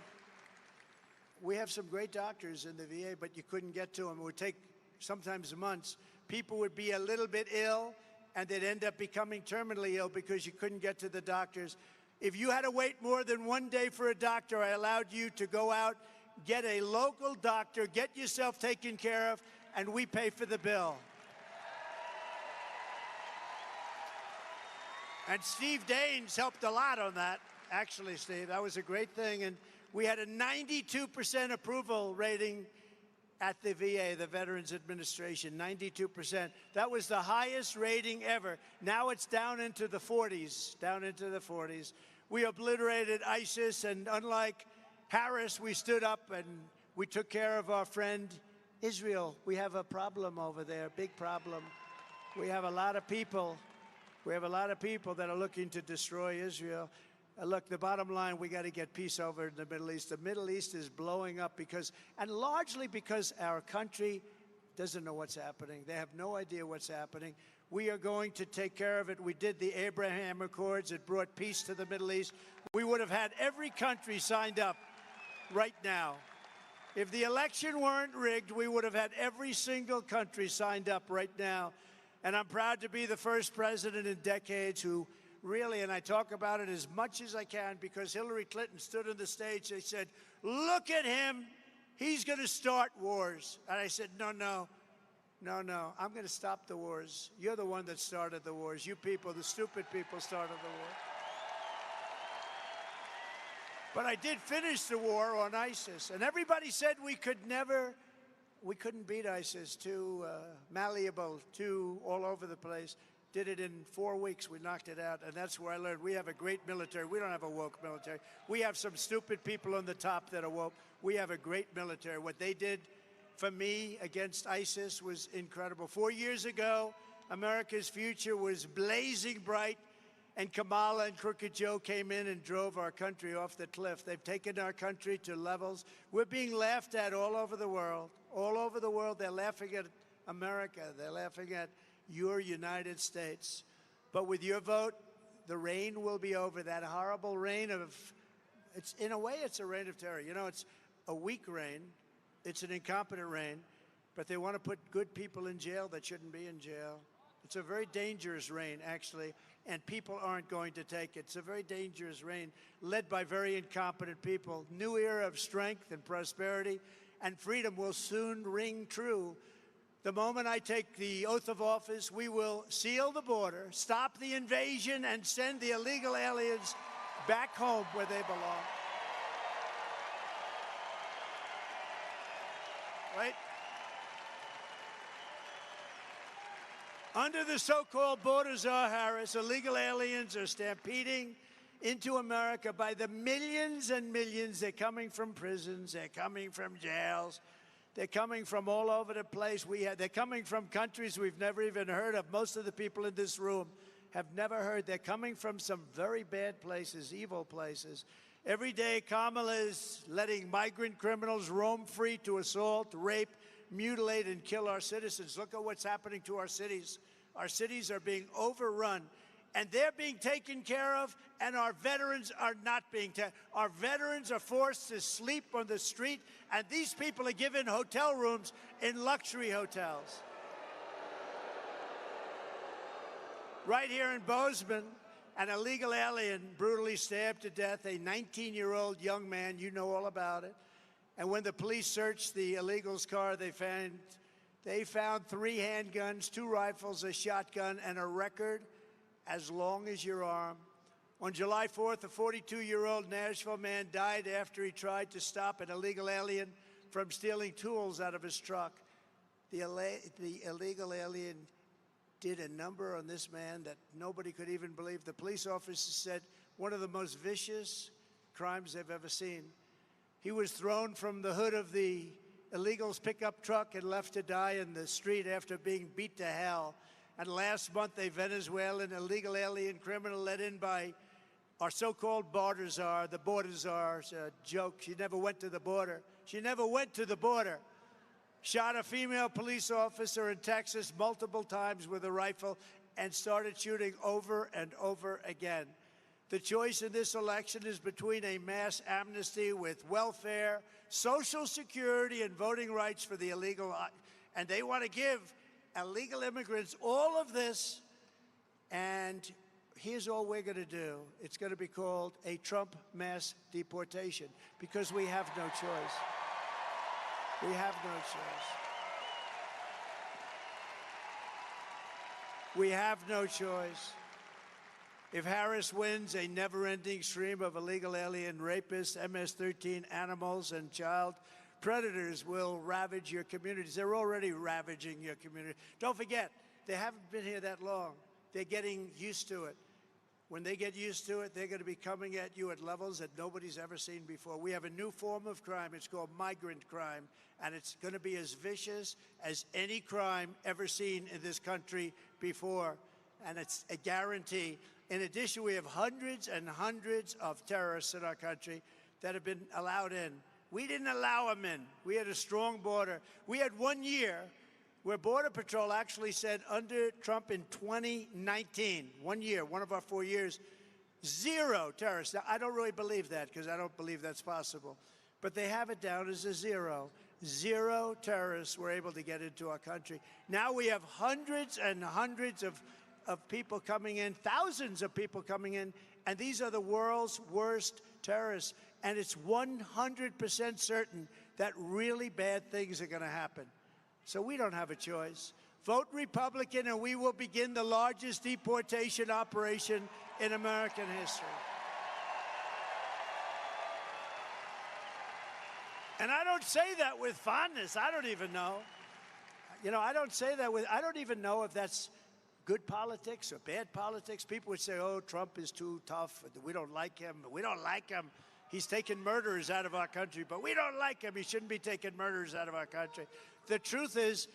we have some great doctors in the VA, but you couldn't get to them. It would take sometimes months. People would be a little bit ill, and they'd end up becoming terminally ill because you couldn't get to the doctors. If you had to wait more than 1 day for a doctor, I allowed you to go out, get a local doctor, get yourself taken care of, and we pay for the bill. And Steve Daines helped a lot on that. Actually, Steve, that was a great thing. And we had a 92% approval rating at the VA, the Veterans Administration, 92%. That was the highest rating ever. Now it's down into the 40s, down into the 40s. We obliterated ISIS, and unlike Harris, we stood up and we took care of our friend Israel. We have a problem over there, big problem. We have a lot of people. We have a lot of people that are looking to destroy Israel. Look, the bottom line, we got to get peace over in the Middle East. The Middle East is blowing up because, and largely because our country doesn't know what's happening. They have no idea what's happening. We are going to take care of it. We did the Abraham Accords. It brought peace to the Middle East. We would have had every country signed up right now. If the election weren't rigged, we would have had every single country signed up right now. And I'm proud to be the first president in decades who really, and I talk about it as much as I can because Hillary Clinton stood on the stage. They said, look at him. He's going to start wars. And I said, no, no, no, no. I'm going to stop the wars. You're the one that started the wars. You people, the stupid people, started the war. But I did finish the war on ISIS. And everybody said we couldn't beat ISIS. Too malleable, too all over the place. Did it in 4 weeks. We knocked it out. And that's where I learned we have a great military. We don't have a woke military. We have some stupid people on the top that are woke. We have a great military. What they did for me against ISIS was incredible. 4 years ago, America's future was blazing bright. And Kamala and Crooked Joe came in and drove our country off the cliff. They've taken our country to levels. We're being laughed at all over the world. All over the world, they're laughing at America. They're laughing at your United States. But with your vote, the reign will be over. That horrible reign of, it's in a way, it's a reign of terror. You know, it's a weak reign. It's an incompetent reign. But they want to put good people in jail that shouldn't be in jail. It's a very dangerous reign, actually, and people aren't going to take it. It's a very dangerous reign led by very incompetent people. New era of strength and prosperity and freedom will soon ring true. The moment I take the oath of office, we will seal the border, stop the invasion, and send the illegal aliens back home where they belong. Right? Under the so-called border czar Harris, illegal aliens are stampeding into America by the millions and millions. They're coming from prisons. They're coming from jails. They're coming from all over the place. They're coming from countries we've never even heard of. Most of the people in this room have never heard. They're coming from some very bad places, evil places. Every day, Kamala is letting migrant criminals roam free to assault, rape, mutilate, and kill our citizens. Look at what's happening to our cities. Our cities are being overrun, and they're being taken care of, and our veterans are not being taken. Our veterans are forced to sleep on the street, and these people are given hotel rooms in luxury hotels. Right here in Bozeman, an illegal alien brutally stabbed to death a 19-year-old young man. You know all about it. And when the police searched the illegal's car, they found 3 handguns, 2 rifles, a shotgun, and a record as long as your arm. On July 4th, a 42-year-old Nashville man died after he tried to stop an illegal alien from stealing tools out of his truck. The illegal alien did a number on this man that nobody could even believe. The police officer said one of the most vicious crimes they've ever seen. He was thrown from the hood of the illegals' pickup truck and left to die in the street after being beat to hell. And last month, a Venezuelan illegal alien criminal let in by our so-called border czar. The border czar's a joke. She never went to the border. She never went to the border. Shot a female police officer in Texas multiple times with a rifle and started shooting over and over again. The choice in this election is between a mass amnesty with welfare, Social Security, and voting rights for the illegal. And they want to give illegal immigrants all of this. And here's all we're going to do. It's going to be called a Trump mass deportation because we have no choice. We have no choice. We have no choice. If Harris wins, a never-ending stream of illegal alien rapists, MS-13 animals, and child predators will ravage your communities. They're already ravaging your community. Don't forget, they haven't been here that long. They're getting used to it. When they get used to it, they're going to be coming at you at levels that nobody's ever seen before. We have a new form of crime. It's called migrant crime, and it's going to be as vicious as any crime ever seen in this country before, and it's a guarantee. In addition, we have hundreds and hundreds of terrorists in our country that have been allowed in. We didn't allow them in. We had a strong border. We had 1 year where Border Patrol actually said under Trump in 2019, 1 year, one of our 4 years, 0 terrorists. Now, I don't really believe that because I don't believe that's possible. But they have it down as a 0. 0 terrorists were able to get into our country. Now we have hundreds and hundreds of people coming in, thousands of people coming in, and these are the world's worst terrorists. And it's 100% certain that really bad things are going to happen. So we don't have a choice. Vote Republican, and we will begin the largest deportation operation in American history. And I don't say that with fondness. I don't even know. You know, I don't say that with, I don't even know if that's good politics or bad politics. People would say, oh, Trump is too tough. We don't like him. We don't like him. He's taking murderers out of our country, but we don't like him. He shouldn't be taking murderers out of our country. The truth is,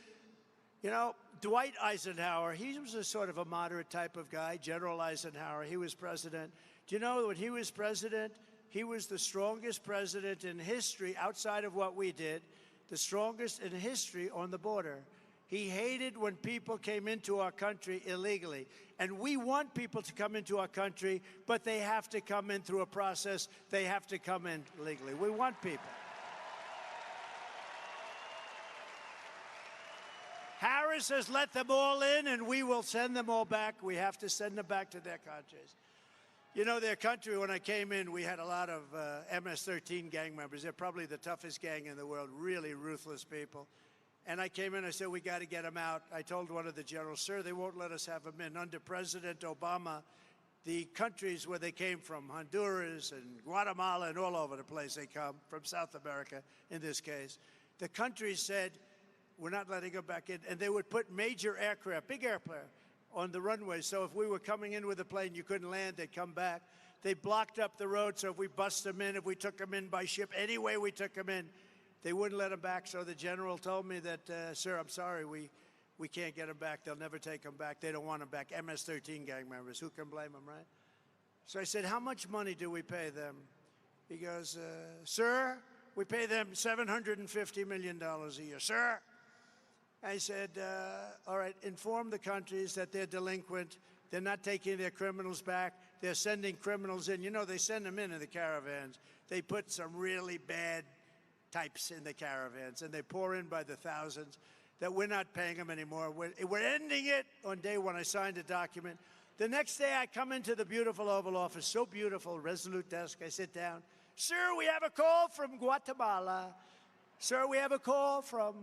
you know, Dwight Eisenhower, he was a sort of a moderate type of guy, General Eisenhower. He was president. Do you know when he was president, he was the strongest president in history outside of what we did, the strongest in history on the border. He hated when people came into our country illegally. And we want people to come into our country, but they have to come in through a process. They have to come in legally. We want people. Harris has let them all in, and we will send them all back. We have to send them back to their countries. You know, their country, when I came in, we had a lot of MS-13 gang members. They're probably the toughest gang in the world, really ruthless people. And I came in, I said, we got to get them out. I told one of the generals, sir, they won't let us have them in. Under President Obama, the countries where they came from, Honduras and Guatemala and all over the place they come, from South America in this case, the countries said, we're not letting them back in. And they would put major aircraft, big aircraft, on the runway. So if we were coming in with a plane, you couldn't land, they'd come back. They blocked up the road, so if we bust them in, if we took them in by ship, any way we took them in, they wouldn't let them back. So the general told me that, sir, I'm sorry, we can't get them back. They'll never take them back. They don't want them back. MS-13 gang members. Who can blame them, right? So I said, how much money do we pay them? He goes, sir, we pay them $750 million a year. Sir? I said, all right, inform the countries that they're delinquent. They're not taking their criminals back. They're sending criminals in. You know, they send them in the caravans. They put some really bad types in the caravans, and they pour in by the thousands, that we're not paying them anymore. We're ending it on day one. I signed a document. The next day, I come into the beautiful Oval Office, so beautiful, resolute desk. I sit down. Sir, we have a call from Guatemala. Sir, we have a call from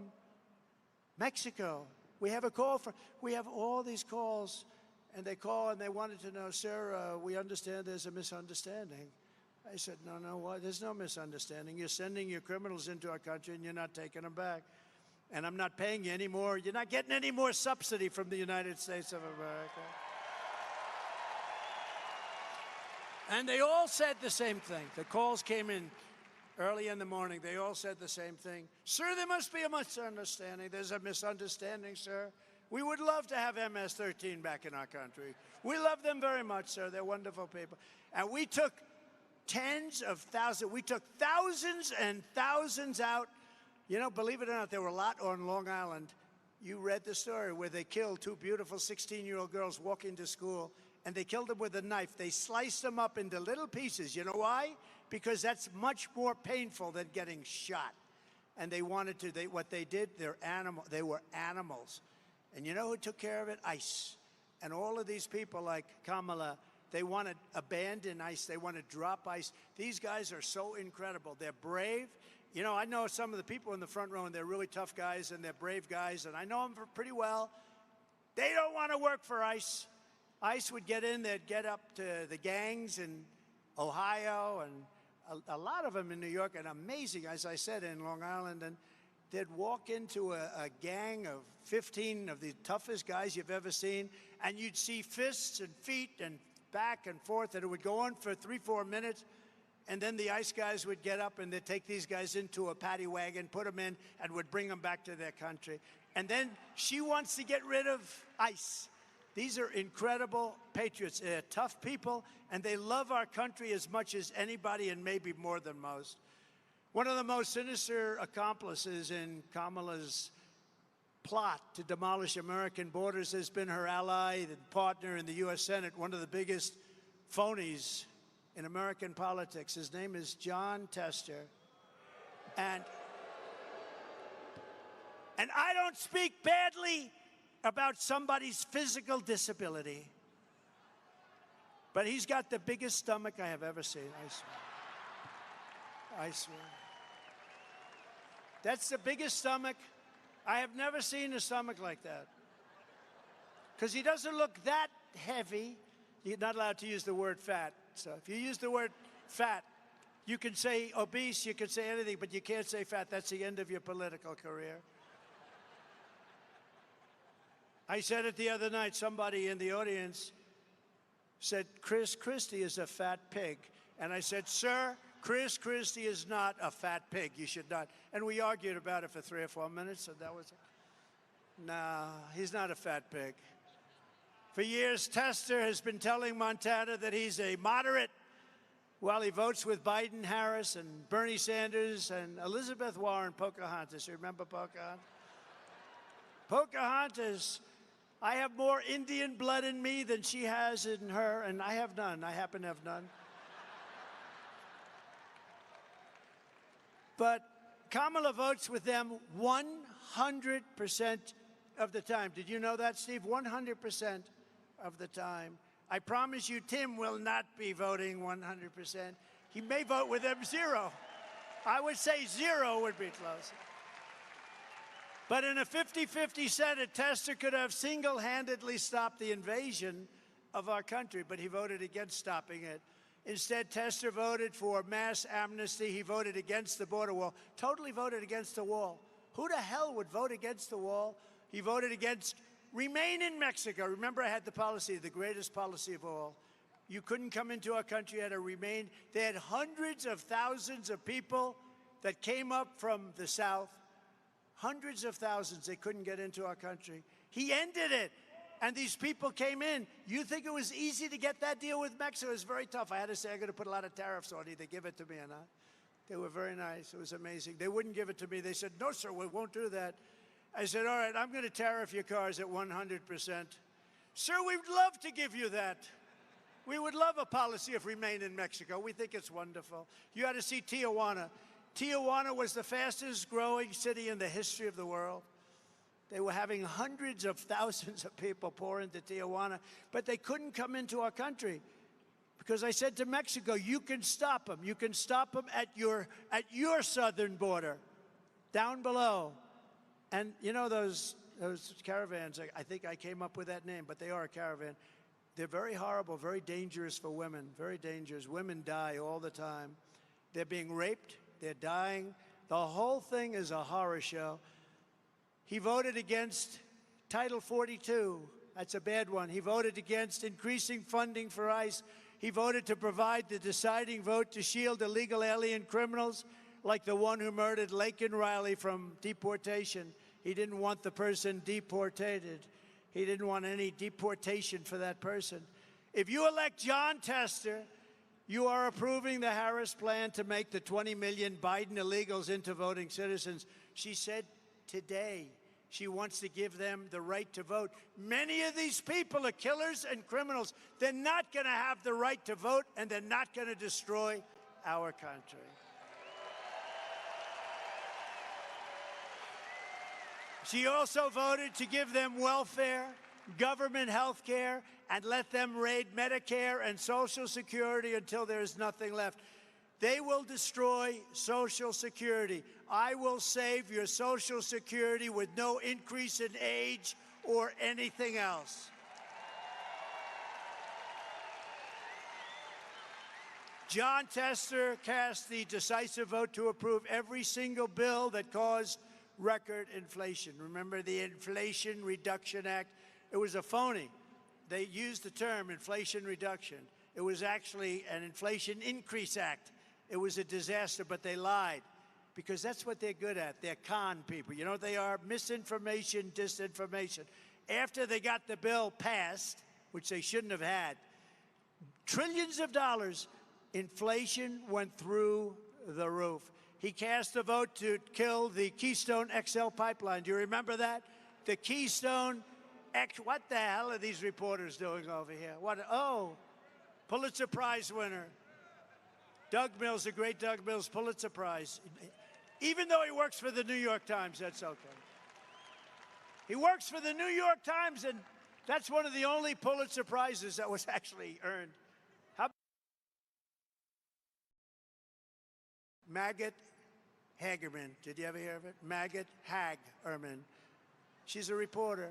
Mexico. We have a call from, we have all these calls, and they call and they wanted to know, sir, we understand there's a misunderstanding. I said, no, what? There's no misunderstanding. You're sending your criminals into our country and you're not taking them back. And I'm not paying you anymore. You're not getting any more subsidy from the United States of America. And they all said the same thing. The calls came in early in the morning. They all said the same thing. Sir, there must be a misunderstanding. There's a misunderstanding, sir. We would love to have MS-13 back in our country. We love them very much, sir. They're wonderful people. And we took tens of thousands. We took thousands and thousands out. You know, believe it or not, there were a lot on Long Island. You read the story where they killed two beautiful 16-year-old girls walking to school, and they killed them with a knife. They sliced them up into little pieces. You know why? Because that's much more painful than getting shot. And they wanted to, what they did, they were animals. And you know who took care of it? ICE. And all of these people like Kamala, they want to abandon ICE. They want to drop ICE. These guys are so incredible. They're brave. You know, I know some of the people in the front row, and they're really tough guys, and they're brave guys, and I know them pretty well. They don't want to work for ICE. ICE would get in, they'd get up to the gangs in Ohio, and a lot of them in New York, and amazing, as I said, in Long Island, and they'd walk into a gang of 15 of the toughest guys you've ever seen, and you'd see fists and feet and back and forth, and it would go on for 3-4 minutes. And then the ICE guys would get up and they'd take these guys into a paddy wagon, put them in, and would bring them back to their country. And then she wants to get rid of ICE. These are incredible patriots. They're tough people, and they love our country as much as anybody, and maybe more than most. One of the most sinister accomplices in Kamala's plot to demolish American borders has been her ally and partner in the U.S. Senate, one of the biggest phonies in American politics. His name is John Tester. And I don't speak badly about somebody's physical disability, but he's got the biggest stomach I have ever seen, I swear. I swear. That's the biggest stomach. I have never seen a stomach like that. Because he doesn't look that heavy. You're not allowed to use the word fat. So if you use the word fat, you can say obese, you can say anything, but you can't say fat. That's the end of your political career. I said it the other night. Somebody in the audience said, Chris Christie is a fat pig. And I said, sir, Chris Christie is not a fat pig. You should not. And we argued about it for 3 or 4 minutes, and that was it. No, he's not a fat pig. For years, Tester has been telling Montana that he's a moderate while he votes with Biden, Harris, and Bernie Sanders, and Elizabeth Warren, Pocahontas. You remember Pocahontas? Pocahontas, I have more Indian blood in me than she has in her, and I have none. I happen to have none. But Kamala votes with them 100% of the time. Did you know that, Steve? 100% of the time. I promise you, Tim will not be voting 100%. He may vote with them 0. I would say 0 would be close. But in a 50-50 Senate, Tester could have single-handedly stopped the invasion of our country, but he voted against stopping it. Instead, Tester voted for mass amnesty. He voted against the border wall, totally voted against the wall. Who the hell would vote against the wall? He voted against remain in Mexico. Remember, I had the policy, the greatest policy of all. You couldn't come into our country, you had to remain. They had hundreds of thousands of people that came up from the South. Hundreds of thousands, they couldn't get into our country. He ended it. And these people came in. You think it was easy to get that deal with Mexico? It was very tough. I had to say, I'm going to put a lot of tariffs on it. They give it to me or not. They were very nice. It was amazing. They wouldn't give it to me. They said, no, sir, we won't do that. I said, all right, I'm going to tariff your cars at 100%. Sir, we'd love to give you that. We would love a policy of remain in Mexico. We think it's wonderful. You had to see Tijuana. Tijuana was the fastest growing city in the history of the world. They were having hundreds of thousands of people pour into Tijuana, but they couldn't come into our country because I said to Mexico, you can stop them. You can stop them at your southern border, down below. And you know those caravans, I think I came up with that name, but they are a caravan. They're very horrible, very dangerous for women, very dangerous. Women die all the time. They're being raped, they're dying. The whole thing is a horror show. He voted against Title 42. That's a bad one. He voted against increasing funding for ICE. He voted to provide the deciding vote to shield illegal alien criminals like the one who murdered Laken Riley from deportation. He didn't want the person deported. He didn't want any deportation for that person. If you elect John Tester, you are approving the Harris plan to make the 20 million Biden illegals into voting citizens. She said today she wants to give them the right to vote. Many of these people are killers and criminals. They're not going to have the right to vote, and they're not going to destroy our country. She also voted to give them welfare, government health care, and let them raid Medicare and Social Security until there is nothing left. They will destroy Social Security. I will save your Social Security with no increase in age or anything else. John Tester cast the decisive vote to approve every single bill that caused record inflation. Remember the Inflation Reduction Act? It was a phony. they used the term inflation reduction. It was actually an Inflation Increase Act. It was a disaster, but they lied because that's what they're good at. They're con people. You know what they are? Misinformation, disinformation. After they got the bill passed, which they shouldn't have had, trillions of dollars, inflation went through the roof. He cast a vote to kill the Keystone XL pipeline. Do you remember that? The Keystone X. What the hell are these reporters doing over here? Oh, Pulitzer Prize winner. Doug Mills, the great Doug Mills, Pulitzer Prize. Even though he works for the New York Times, that's okay. He works for the New York Times, and that's one of the only Pulitzer Prizes that was actually earned. Maggot Hagerman. Did you ever hear of it? Maggot Hagerman. She's a reporter.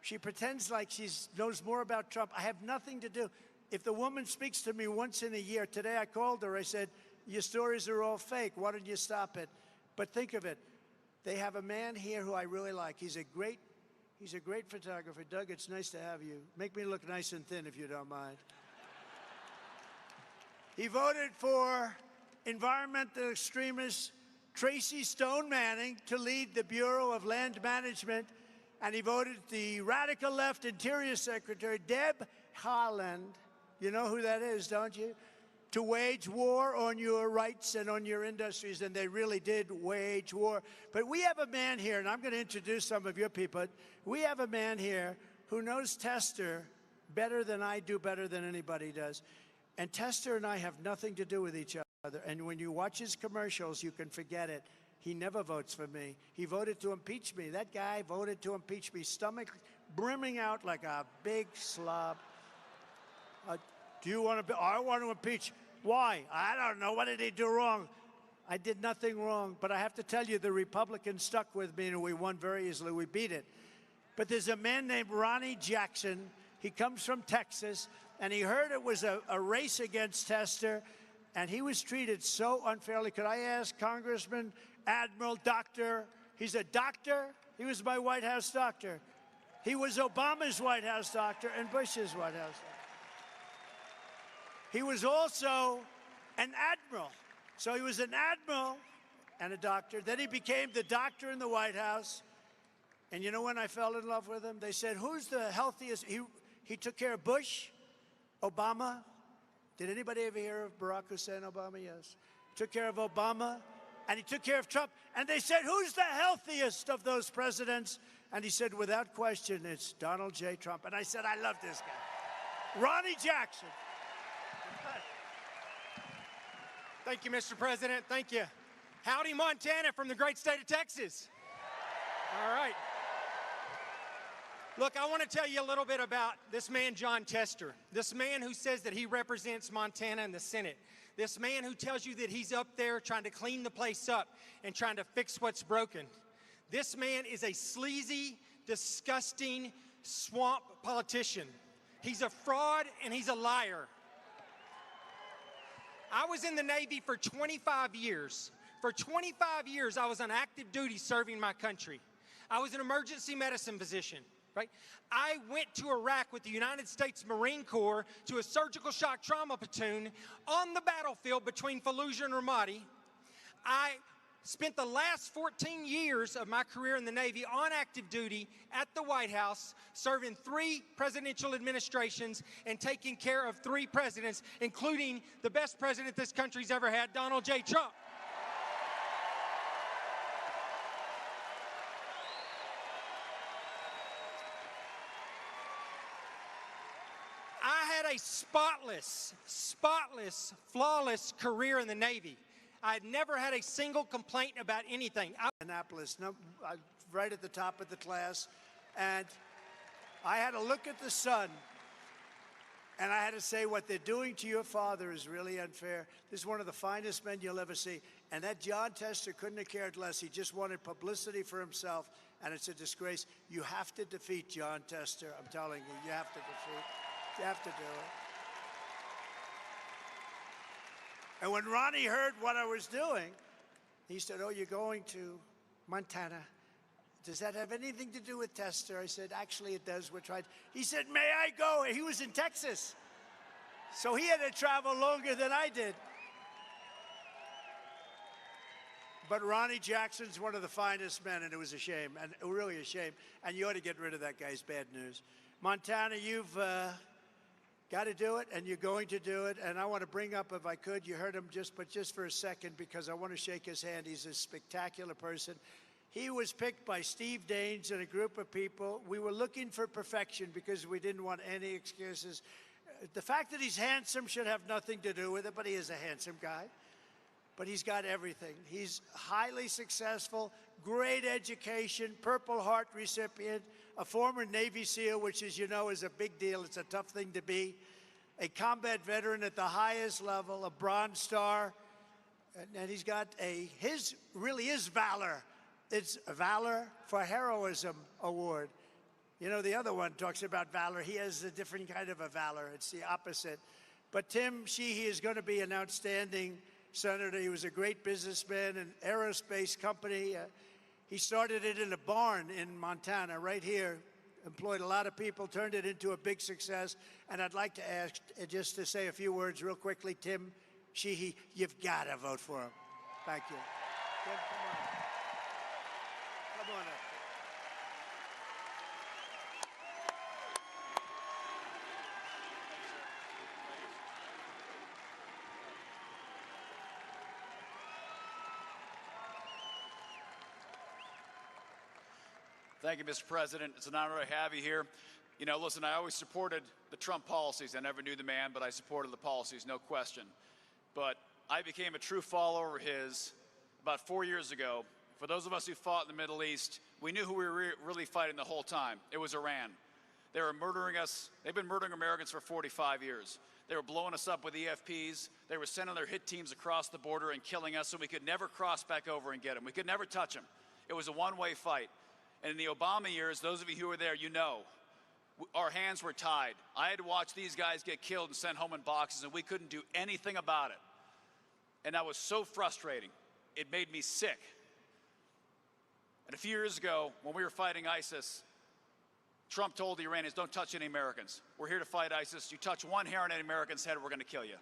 She pretends like she knows more about Trump. I have nothing to do. If the woman speaks to me once in a year, today I called her. I said, your stories are all fake. Why don't you stop it? But think of it. They have a man here who I really like. He's a great photographer. Doug, it's nice to have you. Make me look nice and thin if you don't mind. He voted for environmental extremist Tracy Stone Manning to lead the Bureau of Land Management, and he voted the radical left Interior Secretary, Deb Haaland, you know who that is, don't you, to wage war on your rights and on your industries, and they really did wage war. But we have a man here, and I'm going to introduce some of your people. We have a man here who knows Tester better than I do, better than anybody does. And Tester and I have nothing to do with each other. And when you watch his commercials, you can forget it. He never votes for me. He voted to impeach me. That guy voted to impeach me, stomach brimming out like a big slob. Do you want to? I want to impeach. Why? I don't know. What did he do wrong? I did nothing wrong. But I have to tell you, the Republicans stuck with me, and we won very easily. We beat it. But there's a man named Ronnie Jackson. He comes from Texas, and he heard it was a race against Tester, and he was treated so unfairly. Could I ask Congressman, Admiral, Doctor? He's a doctor. He was my White House doctor. He was Obama's White House doctor and Bush's White House doctor. He was also an admiral. So he was an admiral and a doctor. Then he became the doctor in the White House. And you know when I fell in love with him? They said, who's the healthiest? He took care of Bush, Obama. Did anybody ever hear of Barack Hussein Obama? Yes. Took care of Obama, and he took care of Trump. And they said, who's the healthiest of those presidents? And he said, without question, it's Donald J. Trump. And I said, I love this guy. Ronnie Jackson. Thank you, Mr. President. Thank you. Howdy, Montana from the great state of Texas. All right. Look, I want to tell you a little bit about this man, John Tester. This man who says that he represents Montana in the Senate. This man who tells you that he's up there trying to clean the place up and trying to fix what's broken. This man is a sleazy, disgusting swamp politician. He's a fraud and he's a liar. I was in the Navy for 25 years. For 25 years, I was on active duty serving my country. I was an emergency medicine physician, right? I went to Iraq with the United States Marine Corps to a surgical shock trauma platoon on the battlefield between Fallujah and Ramadi. I spent the last 14 years of my career in the Navy on active duty at the White House, serving 3 presidential administrations and taking care of 3 presidents, including the best president this country's ever had, Donald J. Trump. I had a spotless, flawless career in the Navy. I had never had a single complaint about anything. Annapolis, right at the top of the class, and I had to look at the sun, and I had to say, what they're doing to your father is really unfair. This is one of the finest men you'll ever see, and that John Tester couldn't have cared less. He just wanted publicity for himself, and it's a disgrace. You have to defeat John Tester. I'm telling you, you have to defeat. You have to do it. And when Ronnie heard what I was doing, he said, oh, you're going to Montana. does that have anything to do with Tester? I said, actually, it does. We're trying. He said, may I go? He was in Texas. So he had to travel longer than I did. But Ronnie Jackson's one of the finest men, and it was a shame, and really a shame. And you ought to get rid of that guy's bad news. Montana, you've got to do it, and you're going to do it. And I want to bring up, if I could, you heard him just for a second, because I want to shake his hand. He's a spectacular person. He was picked by Steve Daines and a group of people. We were looking for perfection because we didn't want any excuses. The fact that he's handsome should have nothing to do with it, but he is a handsome guy. But he's got everything. He's highly successful, great education, Purple Heart recipient, a former Navy SEAL, which, as you know, is a big deal. It's a tough thing to be. A combat veteran at the highest level, a Bronze Star. And he's got his really is valor. It's a Valor for Heroism Award. You know, the other one talks about valor. He has a different kind of a valor. It's the opposite. But Tim Sheehy is going to be an outstanding senator. He was a great businessman, an aerospace company. He started it in a barn in Montana, right here. Employed a lot of people, turned it into a big success. And I'd like to ask, just to say a few words real quickly, Tim Sheehy, you've got to vote for him. Thank you. Tim, come on. Come on up. Thank you, Mr. President. It's an honor to have you here. You know, listen, I always supported the Trump policies. I never knew the man, but I supported the policies, no question. But I became a true follower of his about 4 years ago. For those of us who fought in the Middle East, we knew who we were really fighting the whole time. It was Iran. They were murdering us. They've been murdering Americans for 45 years. They were blowing us up with EFPs. They were sending their hit teams across the border and killing us so we could never cross back over and get them. We could never touch them. It was a one-way fight. And in the Obama years, those of you who were there, you know, our hands were tied. I had to watch these guys get killed and sent home in boxes, and we couldn't do anything about it. And that was so frustrating. It made me sick. And a few years ago, when we were fighting ISIS, Trump told the Iranians, don't touch any Americans. We're here to fight ISIS. You touch one hair on any American's head, we're going to kill you.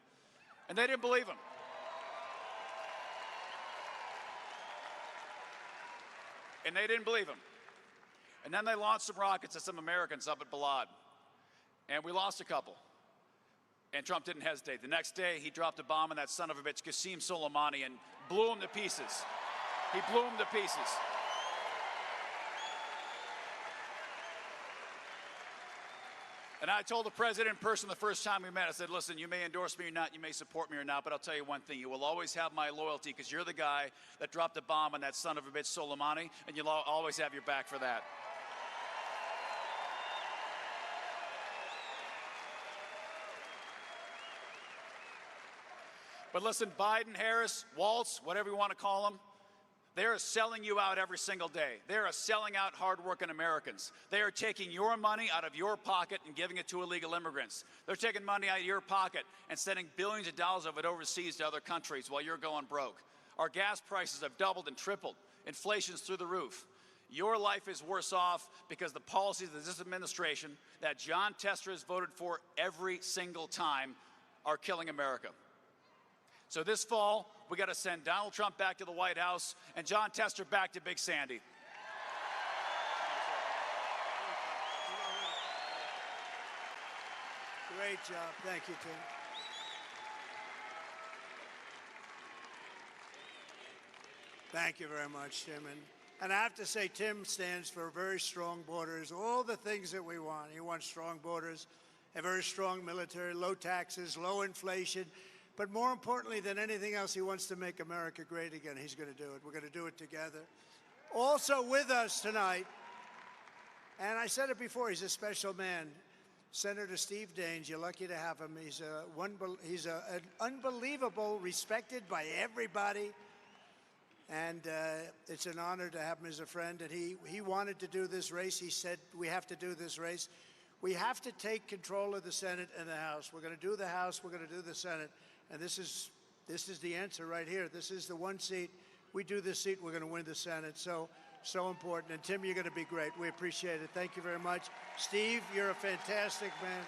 And they didn't believe him. And they didn't believe him. And then they launched some rockets at some Americans up at Balad. And we lost a couple. And Trump didn't hesitate. The next day, he dropped a bomb on that son of a bitch, Qasem Soleimani, and blew him to pieces. He blew him to pieces. And I told the president in person the first time we met, I said, listen, you may endorse me or not, you may support me or not, but I'll tell you one thing, you will always have my loyalty because you're the guy that dropped a bomb on that son of a bitch Soleimani, and you'll always have your back for that. But listen, Biden, Harris, Walz, whatever you want to call them, they are selling you out every single day. They are selling out hardworking Americans. They are taking your money out of your pocket and giving it to illegal immigrants. They're taking money out of your pocket and sending billions of dollars of it overseas to other countries while you're going broke. Our gas prices have doubled and tripled. Inflation's through the roof. Your life is worse off because the policies of this administration that John Tester has voted for every single time are killing America. So this fall, we got to send Donald Trump back to the White House and John Tester back to Big Sandy. Great job. Thank you, Tim. Thank you very much, Tim. And I have to say, Tim stands for very strong borders, all the things that we want. He wants strong borders, a very strong military, low taxes, low inflation. But more importantly than anything else, he wants to make America great again. He's going to do it. We're going to do it together. Also with us tonight, and I said it before, he's a special man, Senator Steve Daines. You're lucky to have him. He's an unbelievable, respected by everybody. And it's an honor to have him as a friend. And he wanted to do this race. He said, we have to do this race. We have to take control of the Senate and the House. We're going to do the House. We're going to do the Senate. And this is the answer right here. This is the one seat. We do this seat, we're going to win the Senate. So So important. And Tim, you're going to be great. We appreciate it. Thank you very much. Steve, you're a fantastic man.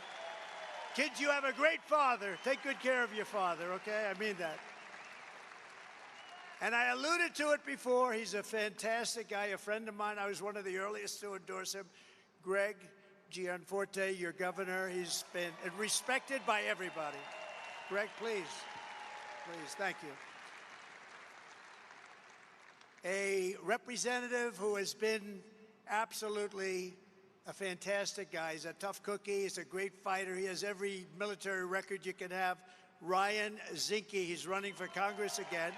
Kids, you have a great father. Take good care of your father, okay? I mean that. And I alluded to it before. He's a fantastic guy, a friend of mine. I was one of the earliest to endorse him. Greg Gianforte, your governor. He's been respected by everybody. Greg, please. Please, thank you. A representative who has been absolutely a fantastic guy. He's a tough cookie. He's a great fighter. He has every military record you can have. Ryan Zinke, he's running for Congress again.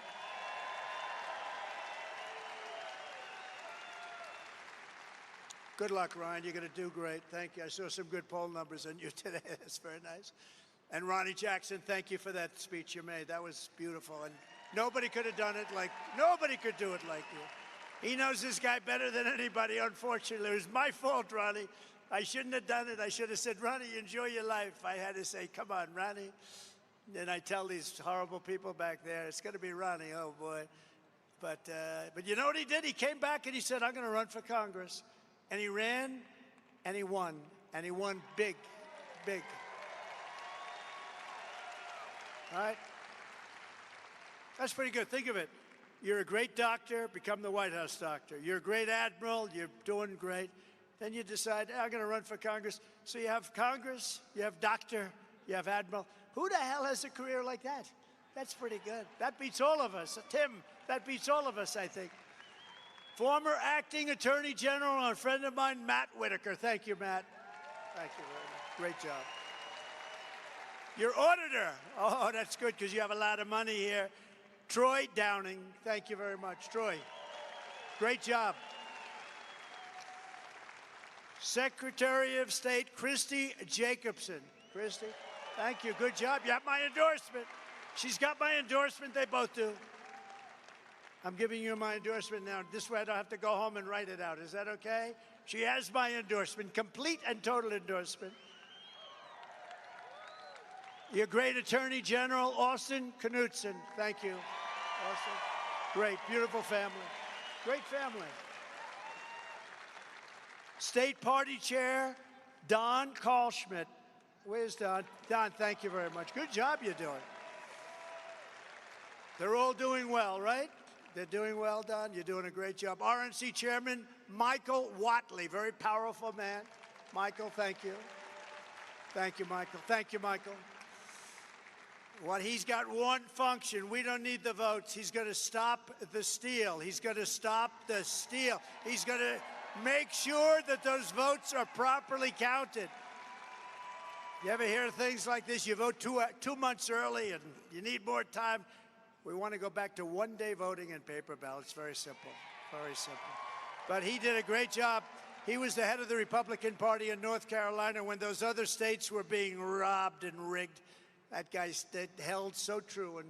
Good luck, Ryan. You're going to do great. Thank you. I saw some good poll numbers on you today. That's very nice. And Ronnie Jackson, thank you for that speech you made. That was beautiful. And nobody could have done it nobody could do it like you. He knows this guy better than anybody, unfortunately. It was my fault, Ronnie. I shouldn't have done it. I should have said, Ronnie, enjoy your life. I had to say, come on, Ronnie. And I tell these horrible people back there, it's going to be Ronnie, oh boy. But you know what he did? He came back and he said, I'm going to run for Congress. And he ran, and he won. And he won big, big. All right? That's pretty good. Think of it. You're a great doctor, become the White House doctor. You're a great admiral, you're doing great. Then you decide, I'm going to run for Congress. So you have Congress, you have doctor, you have admiral. Who the hell has a career like that? That's pretty good. That beats all of us. Tim, that beats all of us, I think. Former acting attorney general and a friend of mine, Matt Whitaker. Thank you, Matt. Thank you very much. Great job. Your auditor. Oh, that's good because you have a lot of money here. Troy Downing. Thank you very much. Troy, great job. Secretary of State, Christy Jacobson. Christy, thank you. Good job. You have my endorsement. She's got my endorsement. They both do. I'm giving you my endorsement now. This way I don't have to go home and write it out. Is that okay? She has my endorsement, complete and total endorsement. Your great Attorney General, Austin Knudsen. Thank you, Austin. Great, beautiful family. Great family. State Party Chair, Don Karlschmidt. Where's Don? Don, thank you very much. Good job you're doing. They're all doing well, right? They're doing well, Don. You're doing a great job. RNC Chairman Michael Watley, very powerful man. Michael, thank you. Thank you, Michael. Thank you, Michael. He's got one function. We don't need the votes. He's going to stop the steal. He's going to stop the steal. He's going to make sure that those votes are properly counted. You ever hear things like this? You vote two months early and you need more time. We want to go back to one-day voting and paper ballots. Very simple. Very simple. But he did a great job. He was the head of the Republican Party in North Carolina when those other states were being robbed and rigged. That guy held so true, and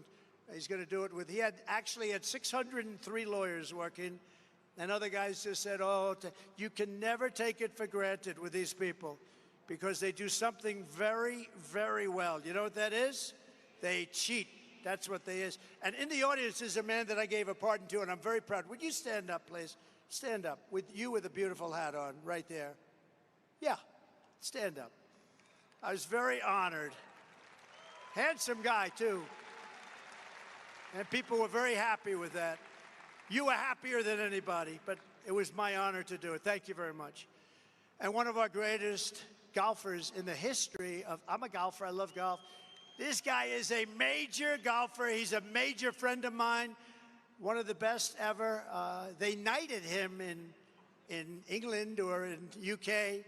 he's going to do it with. He actually had 603 lawyers working, and other guys just said, oh, you can never take it for granted with these people because they do something very, very well. You know what that is? They cheat. That's what they is. And in the audience is a man that I gave a pardon to, and I'm very proud. Would you stand up, please? Stand up. With you with a beautiful hat on, right there. Yeah, stand up. I was very honored. Handsome guy, too. And people were very happy with that. You were happier than anybody, but it was my honor to do it. Thank you very much. And one of our greatest golfers in the history of, I'm a golfer, I love golf. This guy is a major golfer. He's a major friend of mine, one of the best ever. They knighted him in England or in UK,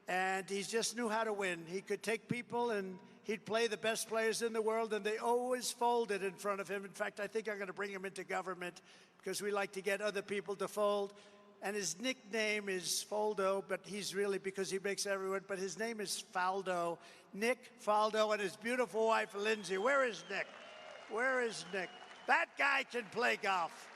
and he just knew how to win. He could take people and he'd play the best players in the world, and they always folded in front of him. In fact, I think I'm going to bring him into government because we like to get other people to fold. And his nickname is Faldo, but he's really, because he makes everyone, but his name is Faldo. Nick Faldo and his beautiful wife, Lindsay. Where is Nick? Where is Nick? That guy can play golf.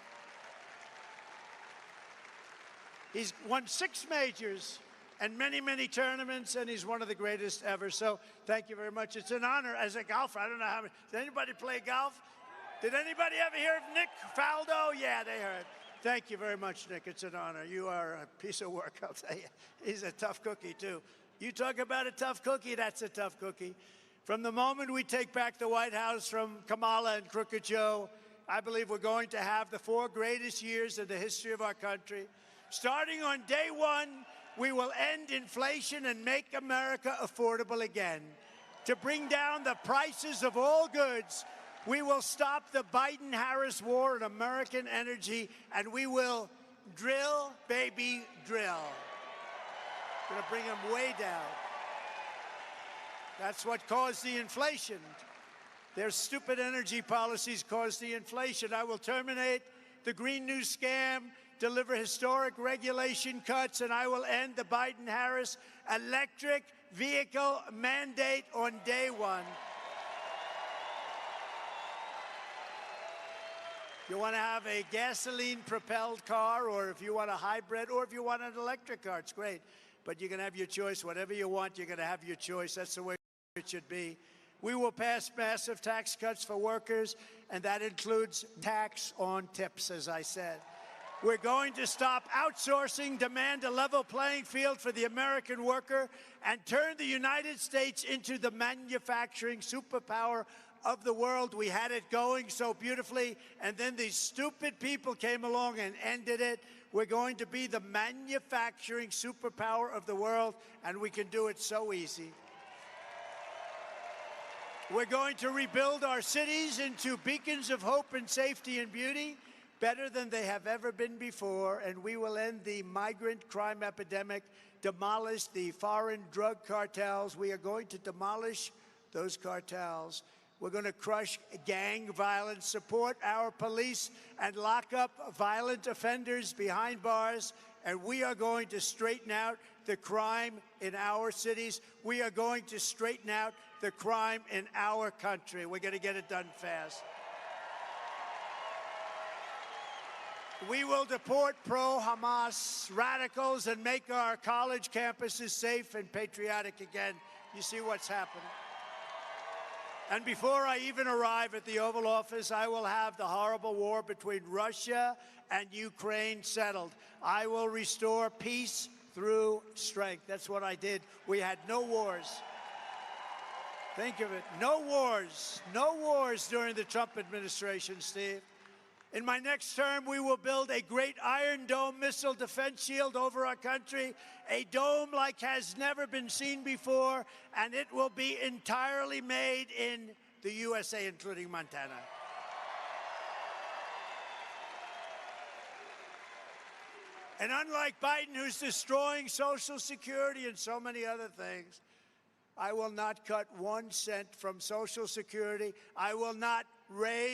He's won 6 majors and many, many tournaments, and he's one of the greatest ever. So thank you very much. It's an honor as a golfer. I don't know how many. Did anybody play golf? Did anybody ever hear of Nick Faldo? Yeah, they heard. Thank you very much, Nick. It's an honor. You are a piece of work, I'll tell you. He's a tough cookie, too. You talk about a tough cookie, that's a tough cookie. From the moment we take back the White House from Kamala and Crooked Joe, I believe we're going to have the 4 greatest years in the history of our country. Starting on day 1, we will end inflation and make America affordable again. To bring down the prices of all goods, we will stop the Biden-Harris war on American energy, and we will drill, baby, drill. Going to bring them way down. That's what caused the inflation. Their stupid energy policies caused the inflation. I will terminate the Green New Scam, deliver historic regulation cuts, and I will end the Biden-Harris electric vehicle mandate on day 1. If you want to have a gasoline-propelled car, or if you want a hybrid, or if you want an electric car, it's great. But you can have your choice. Whatever you want, you're going to have your choice. That's the way it should be. We will pass massive tax cuts for workers, and that includes tax on tips, as I said. We're going to stop outsourcing, demand a level playing field for the American worker, and turn the United States into the manufacturing superpower of the world. We had it going so beautifully, and then these stupid people came along and ended it. We're going to be the manufacturing superpower of the world, and we can do it so easy. We're going to rebuild our cities into beacons of hope and safety and beauty, better than they have ever been before, and we will end the migrant crime epidemic, demolish the foreign drug cartels. We are going to demolish those cartels. We're going to crush gang violence, support our police, and lock up violent offenders behind bars. And we are going to straighten out the crime in our cities. We are going to straighten out the crime in our country. We're going to get it done fast. We will deport pro-Hamas radicals and make our college campuses safe and patriotic again. You see what's happening. And before I even arrive at the Oval Office, I will have the horrible war between Russia and Ukraine settled. I will restore peace through strength. That's what I did. We had no wars. Think of it. No wars. No wars during the Trump administration, Steve. In my next term, we will build a great Iron Dome missile defense shield over our country, a dome like has never been seen before, and it will be entirely made in the USA, including Montana. And unlike Biden, who's destroying Social Security and so many other things, I will not cut 1 cent from Social Security. I will not raise